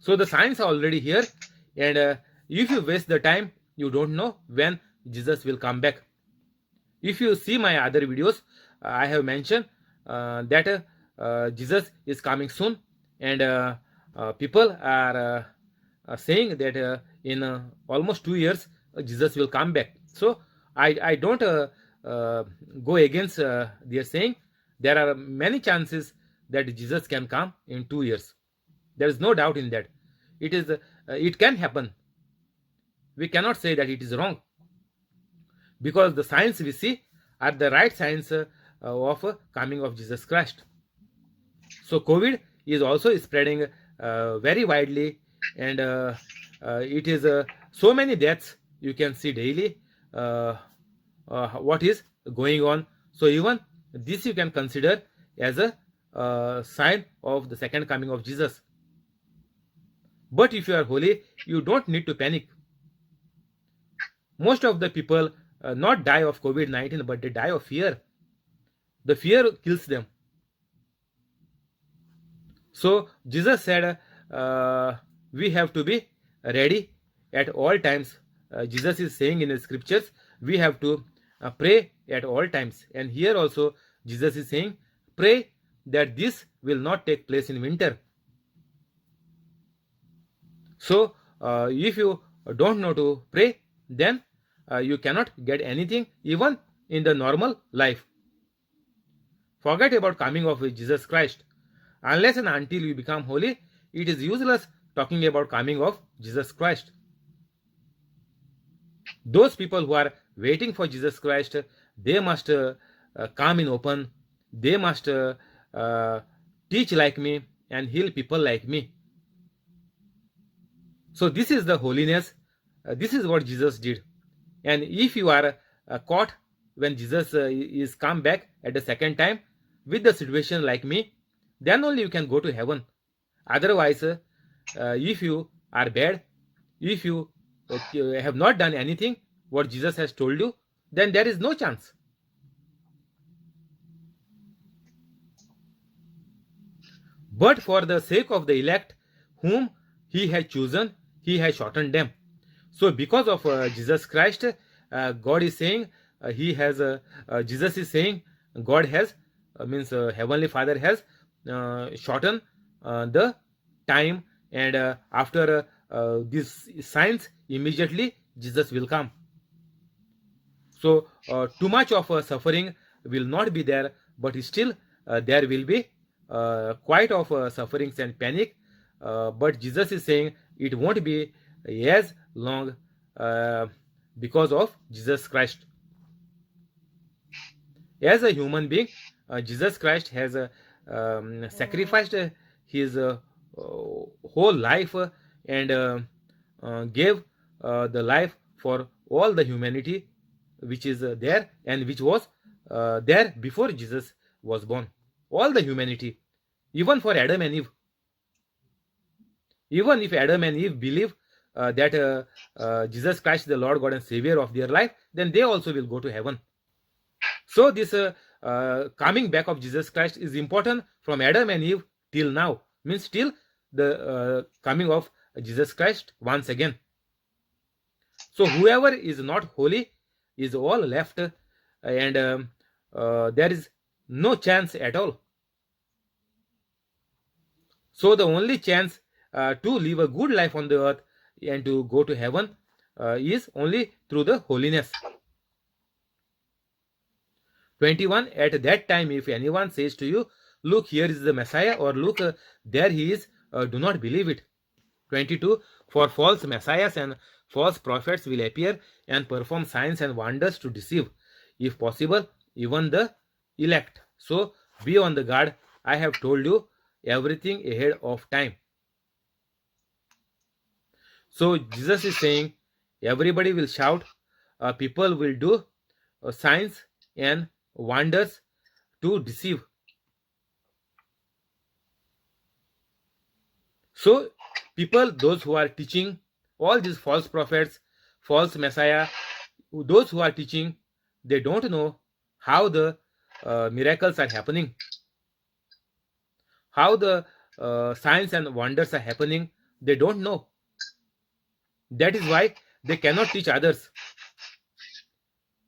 So the signs are already here, and if you waste the time, you don't know when Jesus will come back. If you see my other videos, I have mentioned that Jesus is coming soon, and people are saying that in almost 2 years Jesus will come back. So I don't go against their saying. There are many chances that Jesus can come in 2 years. There is no doubt in that. It can happen. We cannot say that it is wrong, because the signs we see are the right signs of coming of Jesus Christ. So COVID is also spreading very widely, and it is so many deaths you can see daily. What is going on? So even this you can consider as a sign of the second coming of Jesus. But if you are holy, you don't need to panic. Most of the people not die of COVID-19, but they die of fear. The fear kills them. So Jesus said we have to be ready at all times. Jesus is saying in the scriptures we have to pray at all times. And here also Jesus is saying pray that this will not take place in winter. So if you don't know to pray, then you cannot get anything even in the normal life. Forget about coming of Jesus Christ. Unless and until you become holy, it is useless talking about coming of Jesus Christ. Those people who are waiting for Jesus Christ, they must come in open. They must teach like me and heal people like me. So this is the holiness. This is what Jesus did. And if you are caught when Jesus is come back at the second time with the situation like me, then only you can go to heaven. Otherwise, if you are bad, if you have not done anything what Jesus has told you, then there is no chance. But for the sake of the elect whom he has chosen, he has shortened them. So because of Jesus Christ, God is saying Jesus is saying God has means Heavenly Father has shortened the time, and after these signs immediately Jesus will come. So too much of suffering will not be there, but still there will be quite of sufferings and panic. But Jesus is saying it won't be as long because of Jesus Christ. As a human being, Jesus Christ has sacrificed his whole life and gave the life for all the humanity which is there and which was there before Jesus was born. All the humanity, even for Adam and Eve. Even if Adam and Eve believe that Jesus Christ is the Lord God and Savior of their life, then they also will go to heaven. So this coming back of Jesus Christ is important from Adam and Eve till now. Means till the coming of Jesus Christ once again. So whoever is not holy is all left, and there is no chance at all. So the only chance to live a good life on the earth and to go to heaven is only through the holiness. 21. At that time, if anyone says to you, look, here is the Messiah, or look, there he is, do not believe it. 22. For false messiahs and false prophets will appear and perform signs and wonders to deceive, if possible, even the elect. So be on the guard. I have told you everything ahead of time. So Jesus is saying everybody will shout, people will do signs and wonders to deceive. So people, those who are teaching all these false prophets, false messiah, those who are teaching, they don't know how the miracles are happening, how the signs and wonders are happening. They don't know. That is why they cannot teach others.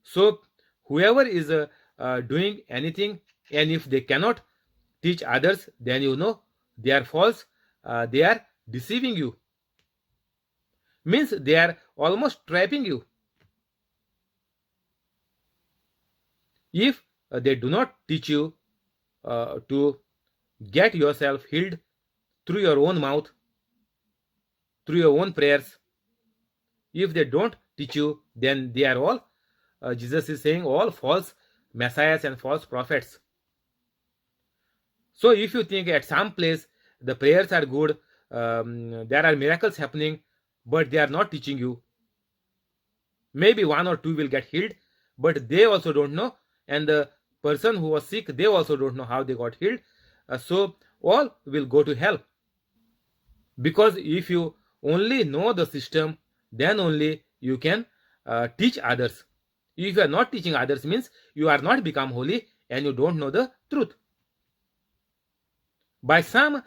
So whoever is doing anything, and if they cannot teach others, then you know they are false. They are deceiving you. Means they are almost trapping you. If they do not teach you to get yourself healed through your own mouth, through your own prayers, if they don't teach you, then they are all, Jesus is saying, all false messiahs and false prophets. So if you think at some place the prayers are good, there are miracles happening, but they are not teaching you, maybe one or two will get healed, but they also don't know, and the person who was sick, they also don't know how they got healed. So all will go to hell. Because if you only know the system, then only you can teach others. If you are not teaching others, means you are not become holy and you don't know the truth. By some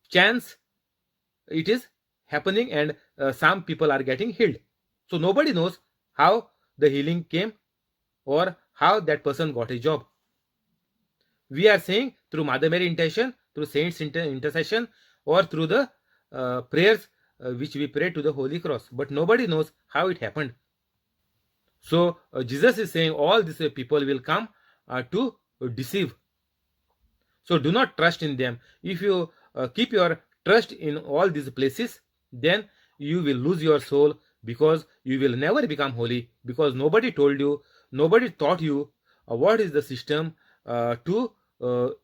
chance it is happening, and some people are getting healed. So nobody knows how the healing came or how that person got a job. We are saying through Mother Mary intention, through saints intercession, or through the prayers which we pray to the Holy Cross, but nobody knows how it happened. So Jesus is saying all these people will come to deceive. So do not trust in them. If you keep your trust in all these places, then you will lose your soul, because you will never become holy, because nobody told you, nobody taught you what is the system to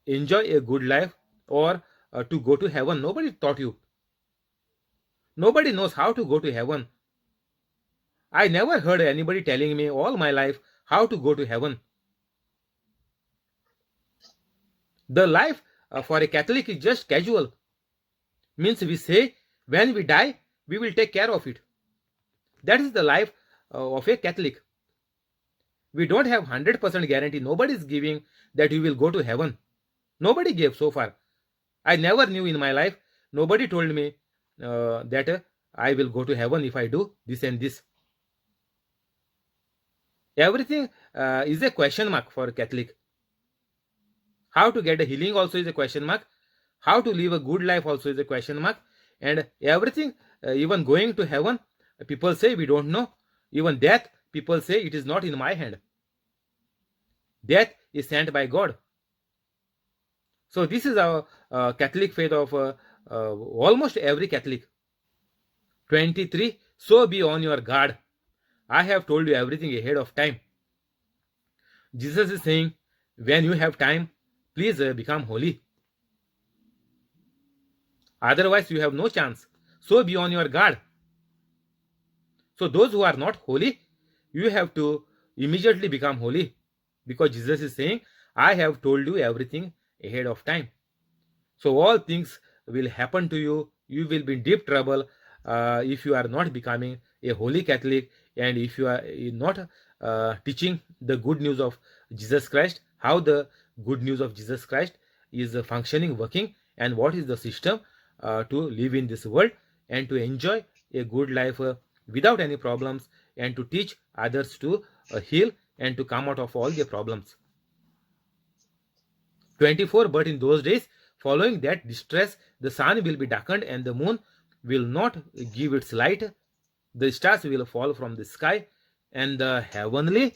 enjoy a good life, or to go to heaven. Nobody taught you. Nobody knows how to go to heaven. I never heard anybody telling me all my life how to go to heaven. The life for a Catholic is just casual. Means we say when we die, we will take care of it. That is the life of a Catholic. We don't have 100% guarantee. Nobody is giving that you will go to heaven. Nobody gave so far. I never knew in my life. Nobody told me that I will go to heaven if I do this and this. Everything is a question mark for a Catholic. How to get a healing also is a question mark. How to live a good life also is a question mark. And everything, even going to heaven, people say we don't know. Even death, people say it is not in my hand. Death is sent by God. So this is our Catholic faith of almost every Catholic. 23. So be on your guard. I have told you everything ahead of time. Jesus is saying, when you have time, please become holy. Otherwise, you have no chance. So be on your guard. So those who are not holy, you have to immediately become holy. Because Jesus is saying, I have told you everything ahead of time. So all things will happen to you. You will be in deep trouble if you are not becoming a holy Catholic, and if you are not teaching the good news of Jesus Christ, how the good news of Jesus Christ is functioning, working, and what is the system to live in this world and to enjoy a good life without any problems, and to teach others to heal and to come out of all their problems. 24. But in those days following that distress, the sun will be darkened and the moon will not give its light. The stars will fall from the sky and the heavenly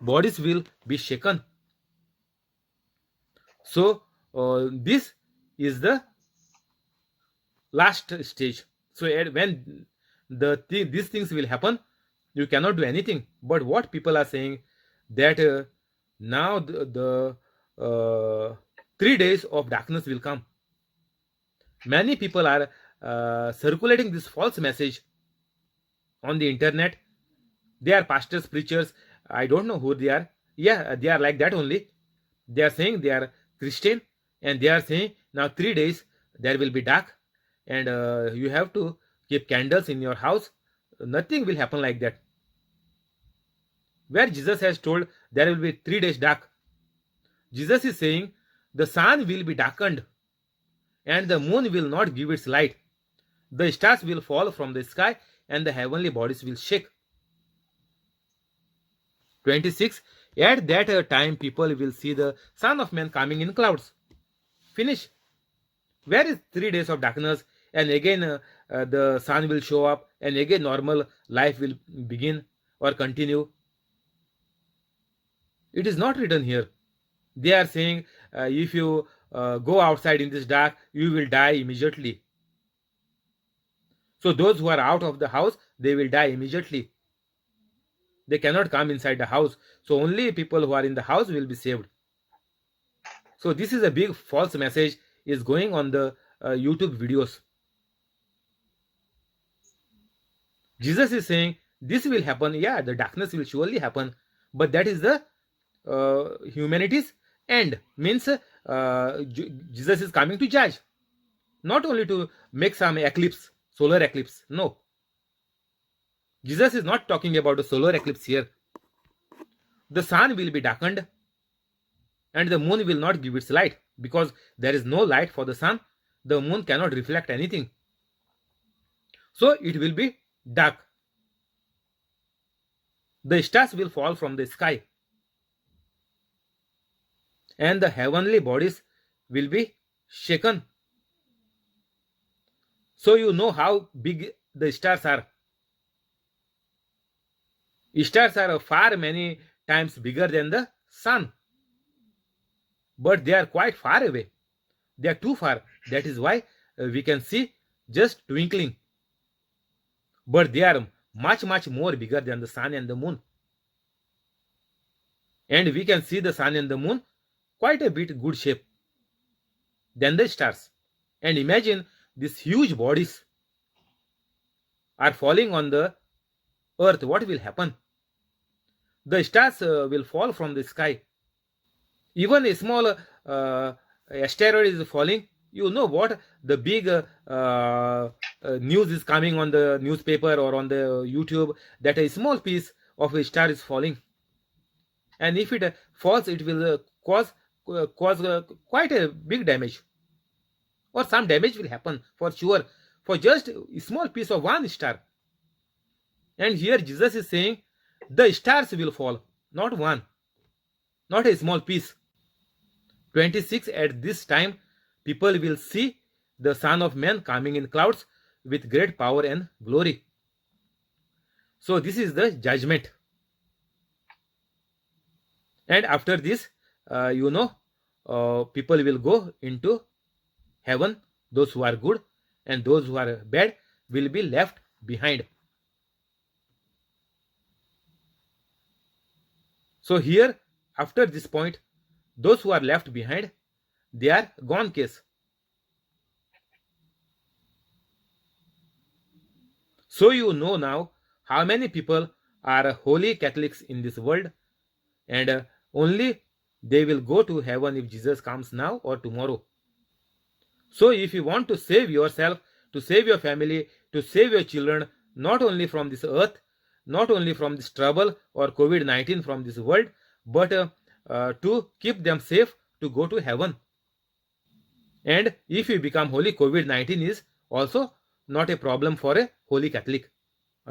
bodies will be shaken. So this is the last stage. So when these things will happen, you cannot do anything. But what people are saying, that now the 3 days of darkness will come. Many people are circulating this false message on the internet. They are pastors, preachers, I don't know who they are. Yeah, they are like that only. They are saying they are Christian, and they are saying now 3 days there will be dark, and you have to keep candles in your house. Nothing will happen like that. Where Jesus has told there will be 3 days dark, Jesus is saying the sun will be darkened and the moon will not give its light. The stars will fall from the sky and the heavenly bodies will shake. 26. At that time, people will see the Son of Man coming in clouds. Finish. Where is 3 days of darkness? And again, the sun will show up, and again, normal life will begin or continue. It is not written here. They are saying if you go outside in this dark, you will die immediately. So those who are out of the house, they will die immediately. They cannot come inside the house. So only people who are in the house will be saved. So this is a big false message is going on the YouTube videos. Jesus is saying this will happen. Yeah, the darkness will surely happen. But that is the humanity's end. Means Jesus is coming to judge. Not only to make some eclipse, solar eclipse. No. Jesus is not talking about a solar eclipse here. The sun will be darkened and the moon will not give its light because there is no light for the sun. The moon cannot reflect anything. So it will be dark. The stars will fall from the sky and the heavenly bodies will be shaken. So you know how big the stars are. Stars are far many times bigger than the sun. But they are quite far away. They are too far. That is why we can see just twinkling. But they are much more bigger than the sun and the moon. And we can see the sun and the moon quite a bit good shape than the stars. And imagine these huge bodies are falling on the earth. What will happen? The stars will fall from the sky. Even a small asteroid is falling. You know what? The big news is coming on the newspaper or on the YouTube that a small piece of a star is falling. And if it falls, it will cause quite a big damage. Or some damage will happen for sure for just a small piece of one star. And here Jesus is saying the stars will fall, not one, not a small piece. 26. At this time, people will see the Son of Man coming in clouds with great power and glory. So this is the judgment. And after this, people will go into heaven. Those who are good and those who are bad will be left behind. So here, after this point, those who are left behind, they are gone case. So you know now how many people are holy Catholics in this world, and only they will go to heaven if Jesus comes now or tomorrow. So if you want to save yourself, to save your family, to save your children, not only from this earth, not only from this trouble or COVID-19 from this world, but to keep them safe, to go to heaven. And if you become holy, COVID-19 is also not a problem for a holy Catholic.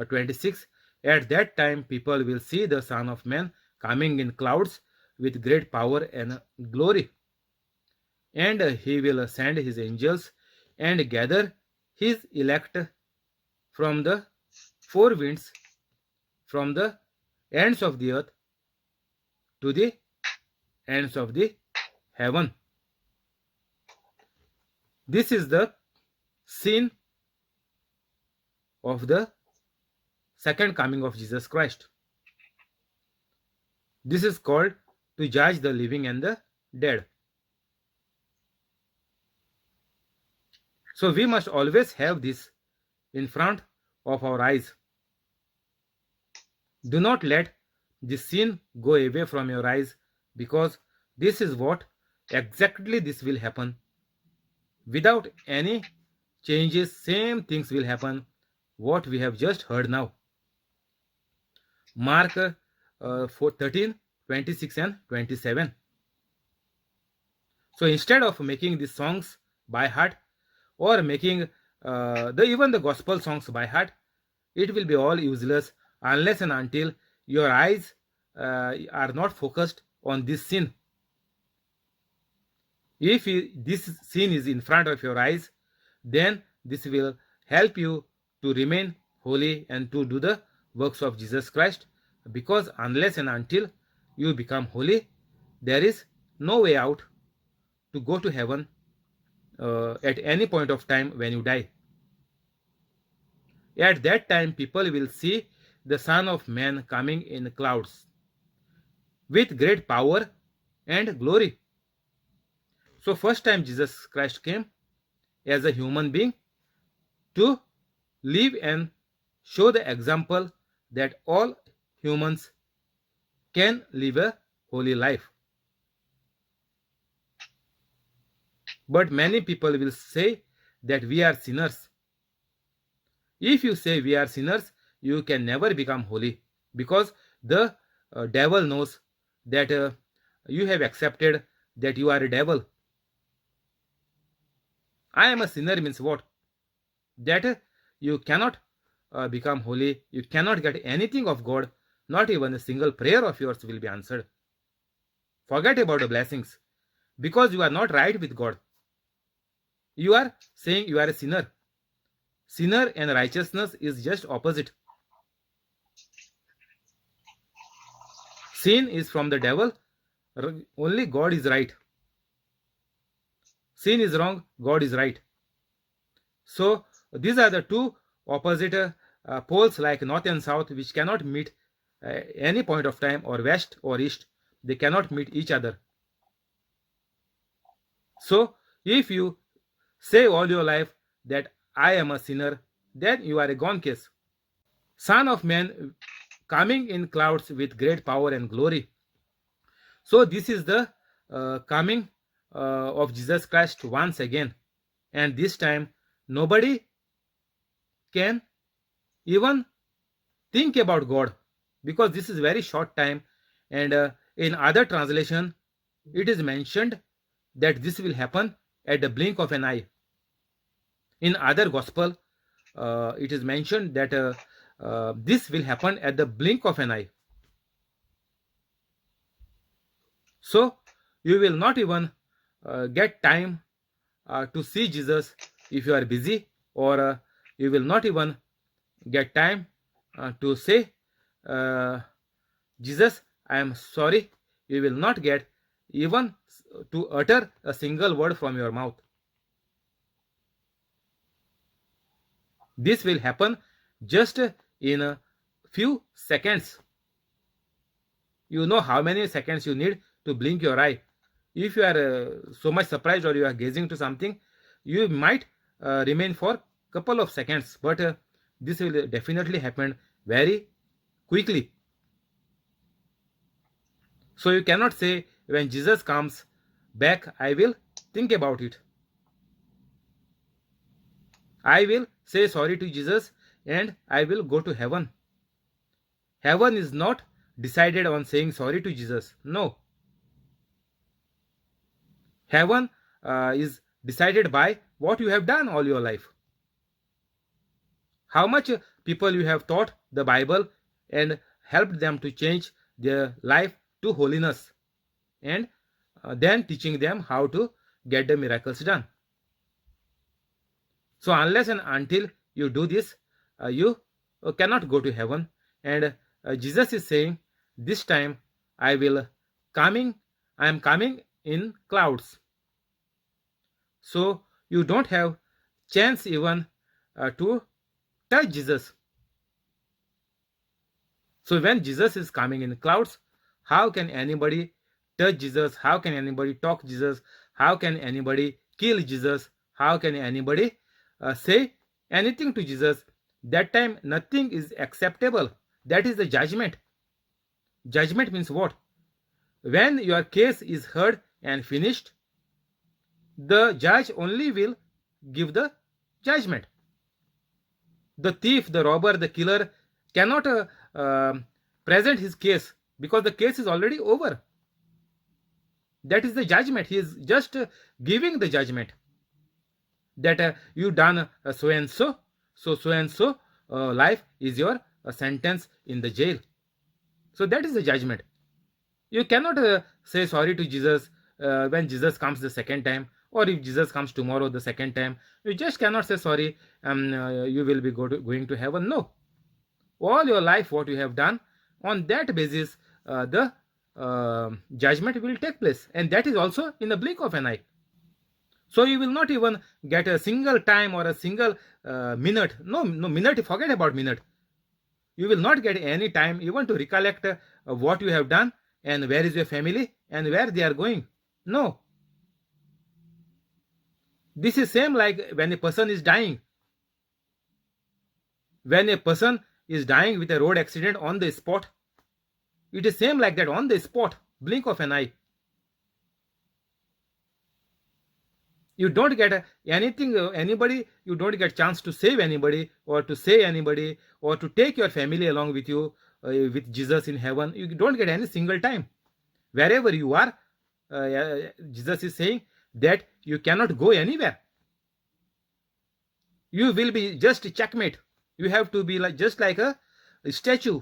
26. At that time, people will see the Son of Man coming in clouds with great power and glory. And he will send his angels and gather his elect from the four winds, from the ends of the earth to the ends of the heaven. This is the scene of the second coming of Jesus Christ. This is called to judge the living and the dead. So we must always have this in front of our eyes. Do not let this scene go away from your eyes, because this is what exactly this will happen. Without any changes, same things will happen what we have just heard now. Mark 13, 26 and 27. So instead of making these songs by heart or making even the gospel songs by heart, it will be all useless unless and until your eyes are not focused on this sin. If this sin is in front of your eyes, then this will help you to remain holy and to do the works of Jesus Christ, because unless and until you become holy, there is no way out to go to heaven at any point of time when you die. At that time, people will see the Son of Man coming in clouds with great power and glory. So first time Jesus Christ came as a human being to live and show the example that all humans can live a holy life. But many people will say that we are sinners. If you say we are sinners, you can never become holy, because the devil knows that you have accepted that you are a devil. I am a sinner means what? That you cannot become holy, you cannot get anything of God, not even a single prayer of yours will be answered. Forget about the blessings, because you are not right with God. You are saying you are a sinner. Sinner and righteousness is just opposite. Sin is from the devil, only God is right. Sin is wrong, God is right. So these are the two opposite poles like north and south, which cannot meet any point of time, or west or east. They cannot meet each other. So if you say all your life that I am a sinner, then you are a gone case. Son of Man coming in clouds with great power and glory. So this is the coming of Jesus Christ once again, and this time nobody can even think about God, because this is very short time, and in other translation it is mentioned that this will happen at the blink of an eye. In other gospel it is mentioned that this will happen at the blink of an eye. So you will not even get time to see Jesus if you are busy, or you will not even get time to say, Jesus, I am sorry. You will not get even to utter a single word from your mouth. This will happen just in a few seconds. You know how many seconds you need to blink your eye. If you are so much surprised, or you are gazing to something, you might remain for couple of seconds, but this will definitely happen very quickly. So you cannot say, when Jesus comes back, I will think about it. I will say sorry to Jesus and I will go to heaven. Heaven is not decided on saying sorry to Jesus. No. Heaven is decided by what you have done all your life. How much people you have taught the Bible and helped them to change their life to holiness, and then teaching them how to get the miracles done. So unless and until you do this, you cannot go to heaven. And Jesus is saying, this time I am coming in clouds. So you don't have chance even to touch Jesus. So when Jesus is coming in clouds, how can anybody touch Jesus? How can anybody talk Jesus? How can anybody kill Jesus? How can anybody say anything to Jesus? That time nothing is acceptable. That is the judgment. Judgment means what? When your case is heard and finished, the judge only will give the judgment. The thief, the robber, the killer cannot present his case, because the case is already over. That is the judgment. He is just giving the judgment. that you done so and so, so and so life is your sentence in the jail. So that is the judgment. You cannot say sorry to Jesus when Jesus comes the second time, or if Jesus comes tomorrow the second time. You just cannot say sorry, you will be going to heaven. No. All your life, what you have done, on that basis, the judgment will take place. And that is also in the blink of an eye. So you will not even get a single time or a single minute. No minute, forget about minute. You will not get any time even to recollect what you have done and where is your family and where they are going. No. This is same like when a person is dying. When a person is dying with a road accident on the spot, it is same like that, on the spot, blink of an eye. You don't get anything, anybody, you don't get chance to save anybody or to say anybody or to take your family along with you with Jesus in heaven. You don't get any single time. Wherever you are, Jesus is saying that you cannot go anywhere. You will be just checkmate. You have to be just like a statue.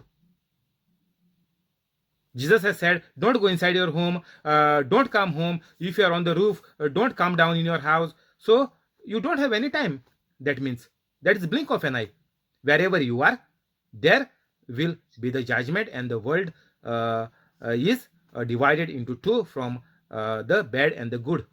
Jesus has said, don't go inside your home, don't come home. If you are on the roof, don't come down in your house. So you don't have any time. That means that is blink of an eye. Wherever you are, there will be the judgment, and the world is divided into two, from the bad and the good.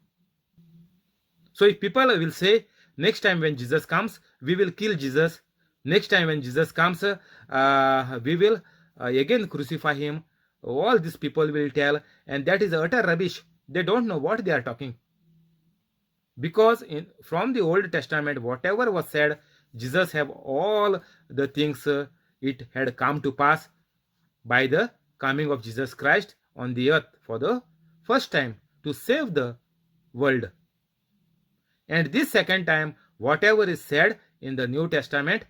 So if people will say, next time when Jesus comes, we will kill Jesus. Next time when Jesus comes, we will again crucify him. All these people will tell, and that is utter rubbish. They don't know what they are talking. Because from the Old Testament, whatever was said, Jesus have all the things, it had come to pass by the coming of Jesus Christ on the earth for the first time to save the world. And this second time, whatever is said in the New Testament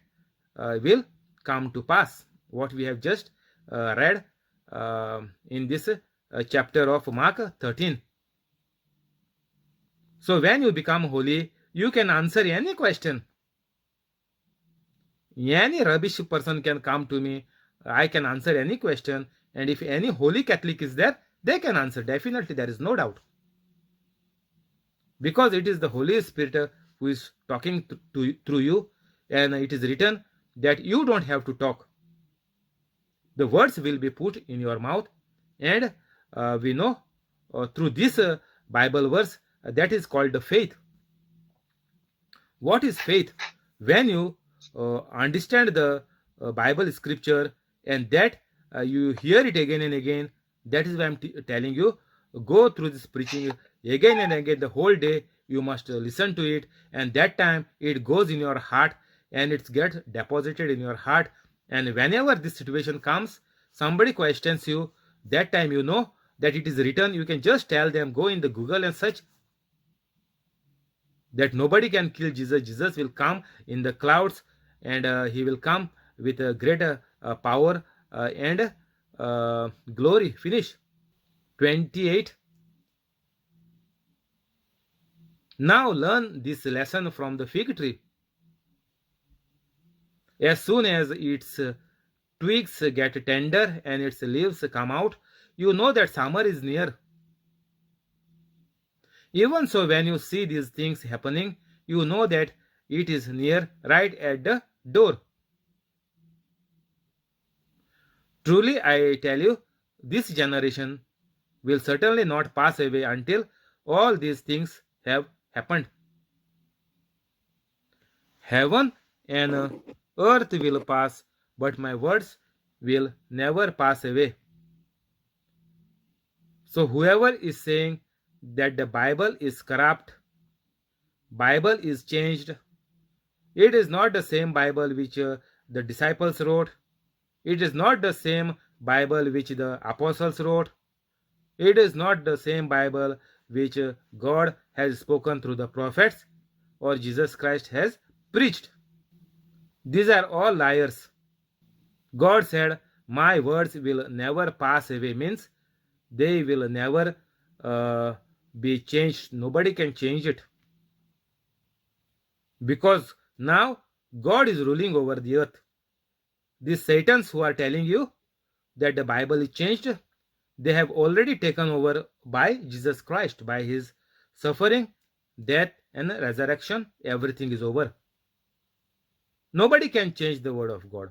will come to pass. What we have just read in this chapter of Mark 13. So when you become holy, you can answer any question. Any rubbish person can come to me. I can answer any question. And if any holy Catholic is there, they can answer. Definitely, there is no doubt. Because it is the Holy Spirit who is talking through you. And it is written that you don't have to talk. The words will be put in your mouth. And we know through this Bible verse, that is called the faith. What is faith? When you understand the Bible scripture, and that you hear it again and again, that is why I'm telling you, go through this preaching again and again the whole day. You must listen to it, and that time it goes in your heart, and it gets deposited in your heart. And whenever this situation comes, somebody questions you, that time you know that it is written. You can just tell them, go in the Google and search that nobody can kill Jesus. Jesus will come in the clouds, and he will come with a greater power and glory. Finish. 28. Now learn this lesson from the fig tree. As soon as its twigs get tender and its leaves come out, you know that summer is near. Even so, when you see these things happening, you know that it is near, right at the door. Truly, I tell you, this generation will certainly not pass away until all these things have happened. Heaven and earth will pass, but my words will never pass away. So whoever is saying that the Bible is corrupt, Bible is changed, it is not the same Bible which the disciples wrote. It is not the same Bible which the apostles wrote. It is not the same Bible which God has spoken through the prophets or Jesus Christ has preached. These are all liars. God said, my words will never pass away, means they will never be changed. Nobody can change it. Because now God is ruling over the earth. These Satans who are telling you that the Bible is changed, they have already taken over by Jesus Christ, by his suffering, death, and resurrection. Everything is over. Nobody can change the word of God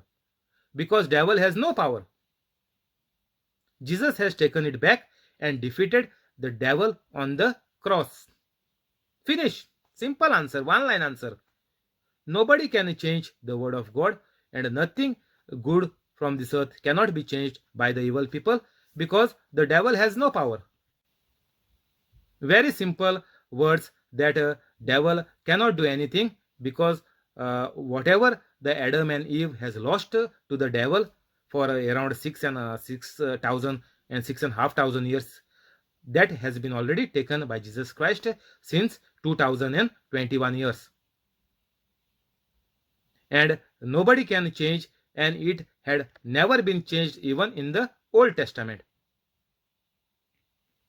because devil has no power. Jesus has taken it back and defeated the devil on the cross. Finish. Simple answer, one line answer. Nobody can change the word of God, and nothing good from this earth cannot be changed by the evil people because the devil has no power. Very simple words that devil cannot do anything because whatever the Adam and Eve has lost to the devil for around 6,000 and 6,500 years, that has been already taken by Jesus Christ since 2021 years. And nobody can change, and it had never been changed even in the Old Testament,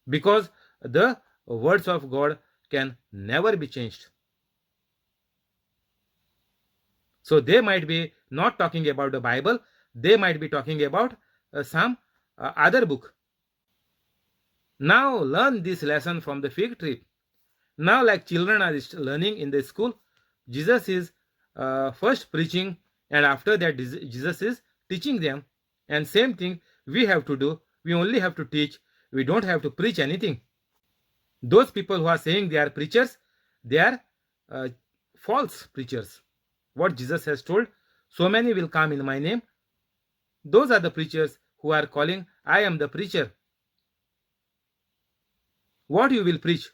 because the words of God can never be changed. So they might be not talking about the Bible, they might be talking about some other book. Now learn this lesson from the fig tree. Now, like children are learning in the school, Jesus is first preaching, and after that Jesus is teaching them. And same thing we have to do. We only have to teach. We don't have to preach anything. Those people who are saying they are preachers, they are false preachers. What Jesus has told, so many will come in my name. Those are the preachers who are calling, I am the preacher. What you will preach?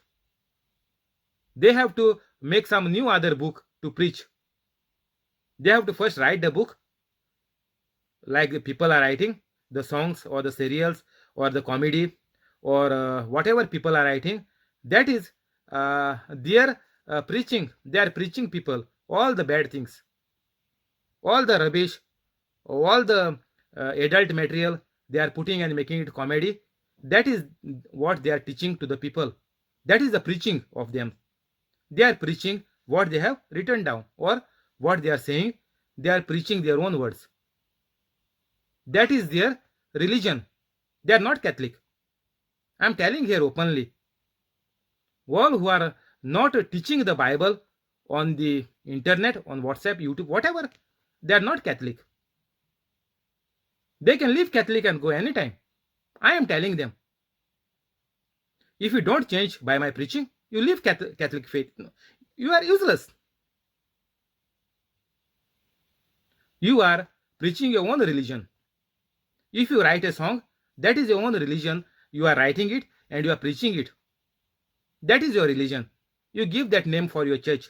They have to make some new other book to preach. They have to first write the book, like the people are writing the songs or the serials or the comedy or whatever people are writing. That is their preaching. They are preaching people all the bad things, all the rubbish, all the adult material they are putting and making it comedy. That is what they are teaching to the people. That is the preaching of them. They are preaching what they have written down, or what they are saying. They are preaching their own words. That is their religion. They are not Catholic. I am telling here openly. All who are not teaching the Bible on the internet, on WhatsApp, YouTube, whatever, they are not Catholic. They can leave Catholic and go anytime. I am telling them. If you don't change by my preaching, you leave Catholic faith. You are useless. You are preaching your own religion. If you write a song, that is your own religion. You are writing it and you are preaching it. That is your religion. You give that name for your church.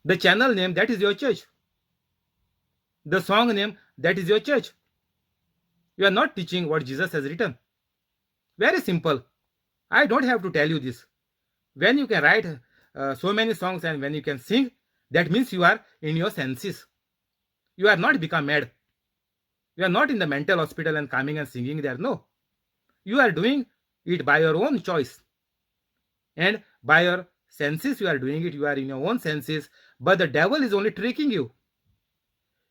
The channel name, that is your church. The song name, that is your church. You are not teaching what Jesus has written. Very simple. I don't have to tell you this. When you can write so many songs and when you can sing, that means you are in your senses. You are not become mad. You are not in the mental hospital and coming and singing there. No. You are doing it by your own choice. And by your senses you are doing it. You are in your own senses. But the devil is only tricking you.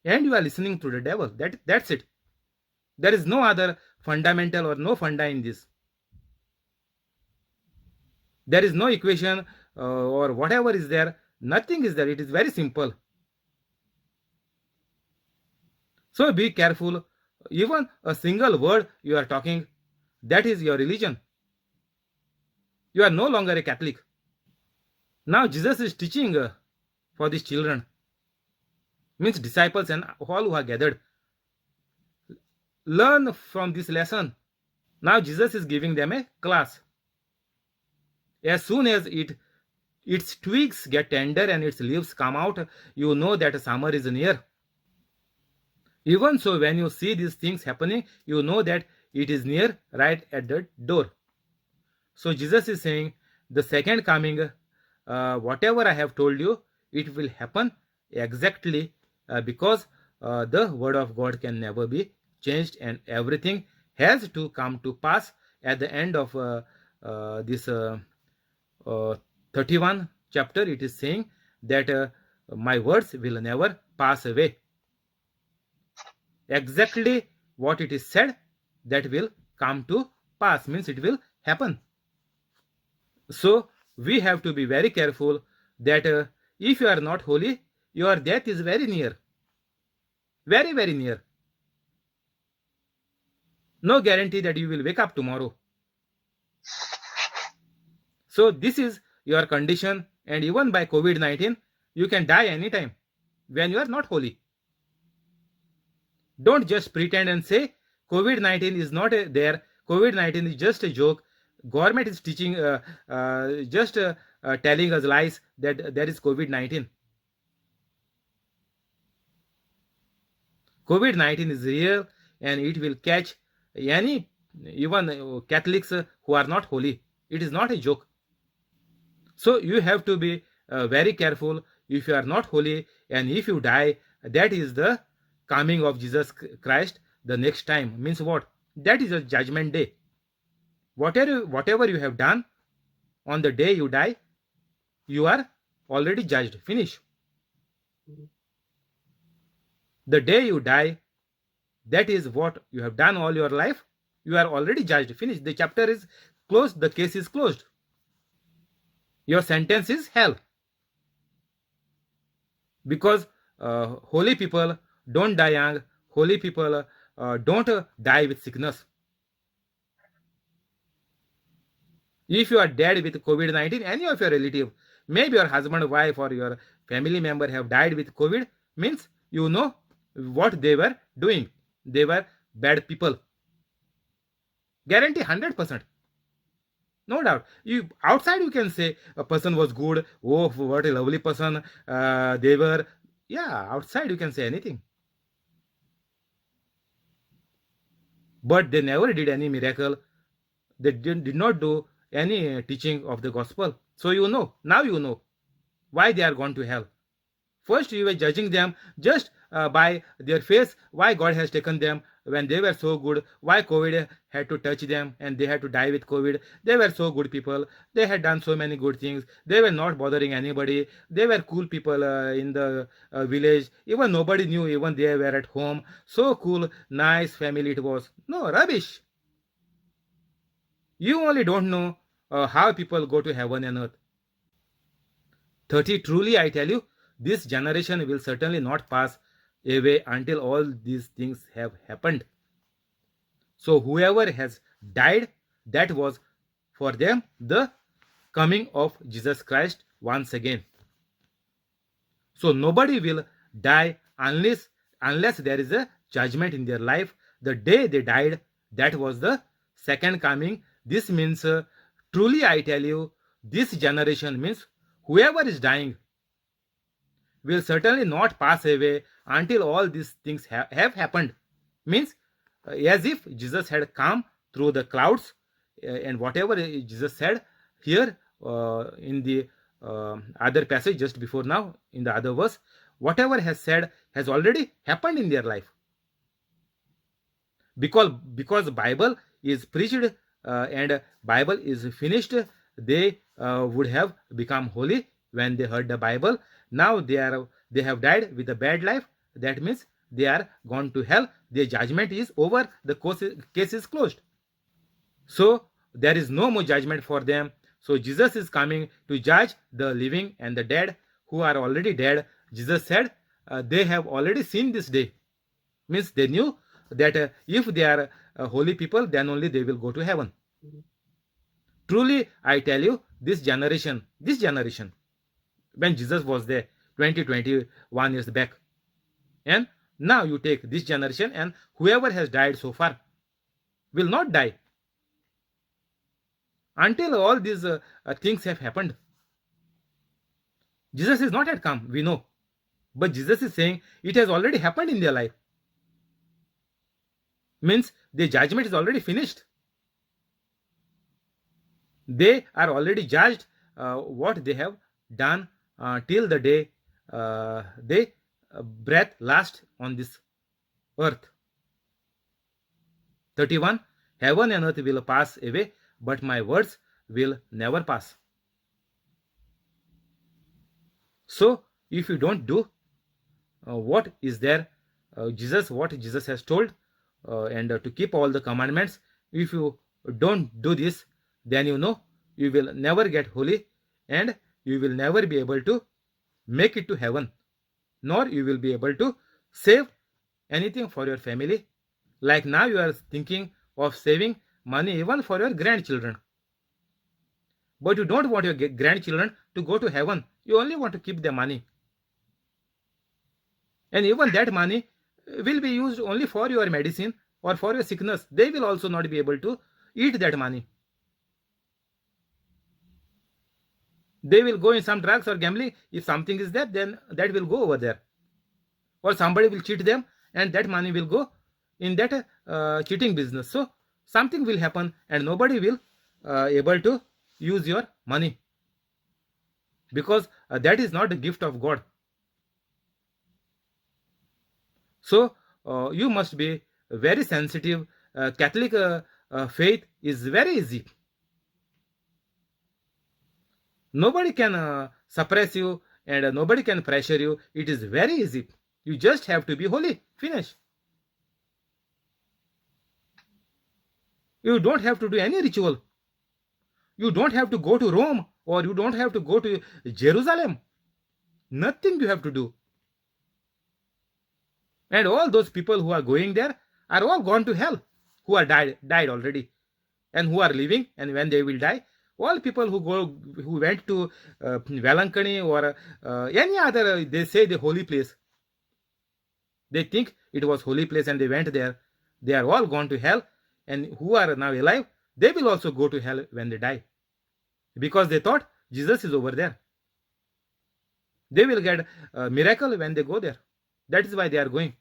And you are listening to the devil. That's it. There is no other fundamental or no funda in this. There is no equation or whatever is there. Nothing is there. It is very simple. So be careful. Even a single word you are talking, that is your religion. You are no longer a Catholic. Now Jesus is teaching for these children. Means disciples and all who are gathered. Learn from this lesson. Now Jesus is giving them a class. As soon as its twigs get tender and its leaves come out, you know that summer is near. Even so, when you see these things happening, you know that it is near, right at the door. So Jesus is saying, the second coming, whatever I have told you, it will happen exactly because the word of God can never be changed, and everything has to come to pass at the end of this 31 chapter, it is saying that my words will never pass away. Exactly what it is said, that will come to pass, means it will happen. So we have to be very careful that if you are not holy, your death is very near, very, very near. No guarantee that you will wake up tomorrow. So this is your condition, and even by COVID-19, you can die anytime when you are not holy. Don't just pretend and say COVID-19 is not there. COVID-19 is just a joke. Government is teaching, just telling us lies that there is COVID-19. COVID-19 is real, and it will catch any, even Catholics who are not holy. It is not a joke. So you have to be very careful if you are not holy, and if you die, that is the coming of Jesus Christ the next time. Means what? That is a judgment day. Whatever you have done on the day you die, you are already judged. Finish. The day you die, that is what you have done all your life. You are already judged. Finish. The chapter is closed. The case is closed. Your sentence is hell. Because holy people don't die young. Holy people don't die with sickness. If you are dead with COVID-19, any of your relative, maybe your husband, wife, or your family member have died with COVID, means you know what they were doing. They were bad people. Guarantee 100%. No doubt. You outside you can say a person was good. Oh, what a lovely person they were. Yeah, outside you can say anything. But they never did any miracle. They did not do any teaching of the gospel. So you know, now you know why they are gone to hell. First you were judging them just by their face, why God has taken them when they were so good, why COVID had to touch them and they had to die with COVID. They were so good people. They had done so many good things. They were not bothering anybody. They were cool people in the village. Even nobody knew, even they were at home. So cool, nice family it was. No, rubbish. You only don't know how people go to heaven and earth. 30, truly I tell you, this generation will certainly not pass away until all these things have happened. So whoever has died, that was for them the coming of Jesus Christ once again. So nobody will die unless there is a judgment in their life. The day they died, that was the second coming. This means, truly I tell you, this generation means whoever is dying will certainly not pass away until all these things have happened. Means as if Jesus had come through the clouds, and whatever Jesus said here in the other passage just before now, in the other verse, whatever has said has already happened in their life. Because Bible is preached and Bible is finished, they would have become holy when they heard the Bible. Now they have died with a bad life. That means they are gone to hell. Their judgment is over. The case is closed. So there is no more judgment for them. So Jesus is coming to judge the living and the dead who are already dead. Jesus said they have already seen this day. Means they knew that if they are holy people, then only they will go to heaven. Truly I tell you, this generation, when Jesus was there 21 years back, and now you take this generation, and whoever has died so far will not die until all these things have happened. Jesus is not yet come, we know, but Jesus is saying it has already happened in their life. Means the judgment is already finished. They are already judged what they have done till the day they breath last on this earth. 31. Heaven and earth will pass away, but my words will never pass. So if you don't do what is there, what Jesus has told, and to keep all the commandments, if you don't do this, then you will never get holy, and you will never be able to make it to heaven, nor you will be able to save anything for your family. Like now you are thinking of saving money even for your grandchildren, but you don't want your grandchildren to go to heaven. You only want to keep the money, and even that money will be used only for your medicine or for your sickness. They will also not be able to eat that money. They will go in some drugs or gambling. If something is there, then that will go over there, or somebody will cheat them, and that money will go in that cheating business. So something will happen, and nobody will able to use your money, because that is not the gift of God. So you must be very sensitive. Catholic faith is very easy. Nobody can suppress you, and nobody can pressure you. It is very easy. You just have to be holy. Finish. You don't have to do any ritual. You don't have to go to Rome, or you don't have to go to Jerusalem. Nothing you have to do. And all those people who are going there are all gone to hell, who are died already, and who are living, and when they will die, all people who went to Velankani or any other, they say the holy place. They think it was holy place and they went there. They are all gone to hell, and who are now alive, they will also go to hell when they die, because they thought Jesus is over there. They will get a miracle when they go there. That is why they are going.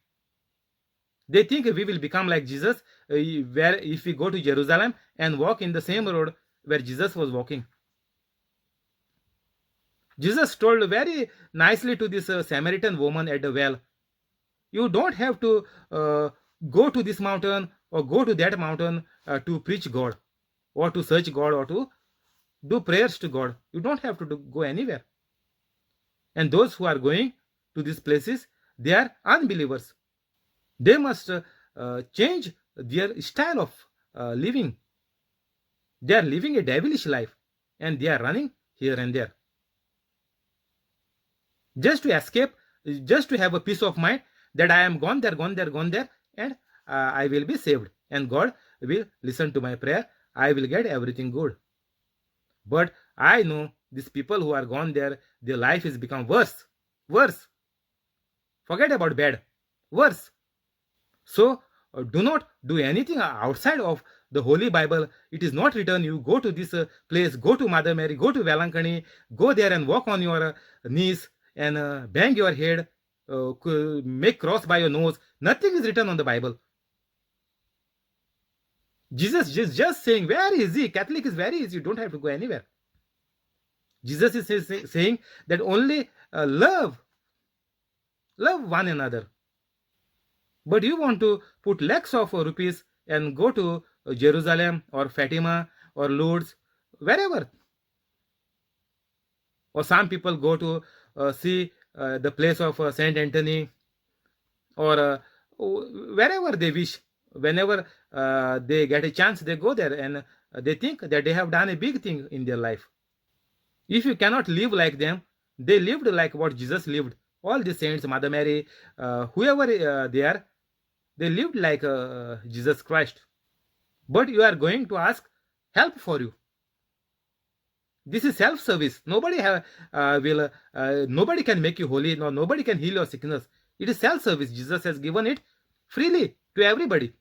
They think we will become like Jesus where if we go to Jerusalem and walk in the same road where Jesus was walking. Jesus told very nicely to this Samaritan woman at the well, you don't have to go to this mountain or go to that mountain to preach God, or to search God, or to do prayers to God. You don't have to go anywhere. And those who are going to these places, they are unbelievers. They must change their style of living. They are living a devilish life, and they are running here and there just to escape, just to have a peace of mind that I am gone there, and I will be saved, and God will listen to my prayer. I will get everything good. But I know these people who are gone there, their life has become worse. Forget about bad. Worse. So do not do anything outside of the Holy Bible. It is not written you go to this place, go to Mother Mary, go to Velankani, go there and walk on your knees and bang your head, make cross by your nose. Nothing is written on the Bible. Jesus is just saying very easy. Catholic is very easy. You don't have to go anywhere. Jesus is saying that only love one another. But you want to put lakhs of rupees and go to Jerusalem or Fatima or Lourdes, wherever. Or some people go to see the place of Saint Anthony, or wherever they wish. Whenever they get a chance, they go there, and they think that they have done a big thing in their life. If you cannot live like them, they lived like what Jesus lived. All the saints, Mother Mary, whoever they are, they lived like Jesus Christ. But you are going to ask help for you. This is self-service. Nobody can make you holy. No, nobody can heal your sickness. It is self-service. Jesus has given it freely to everybody.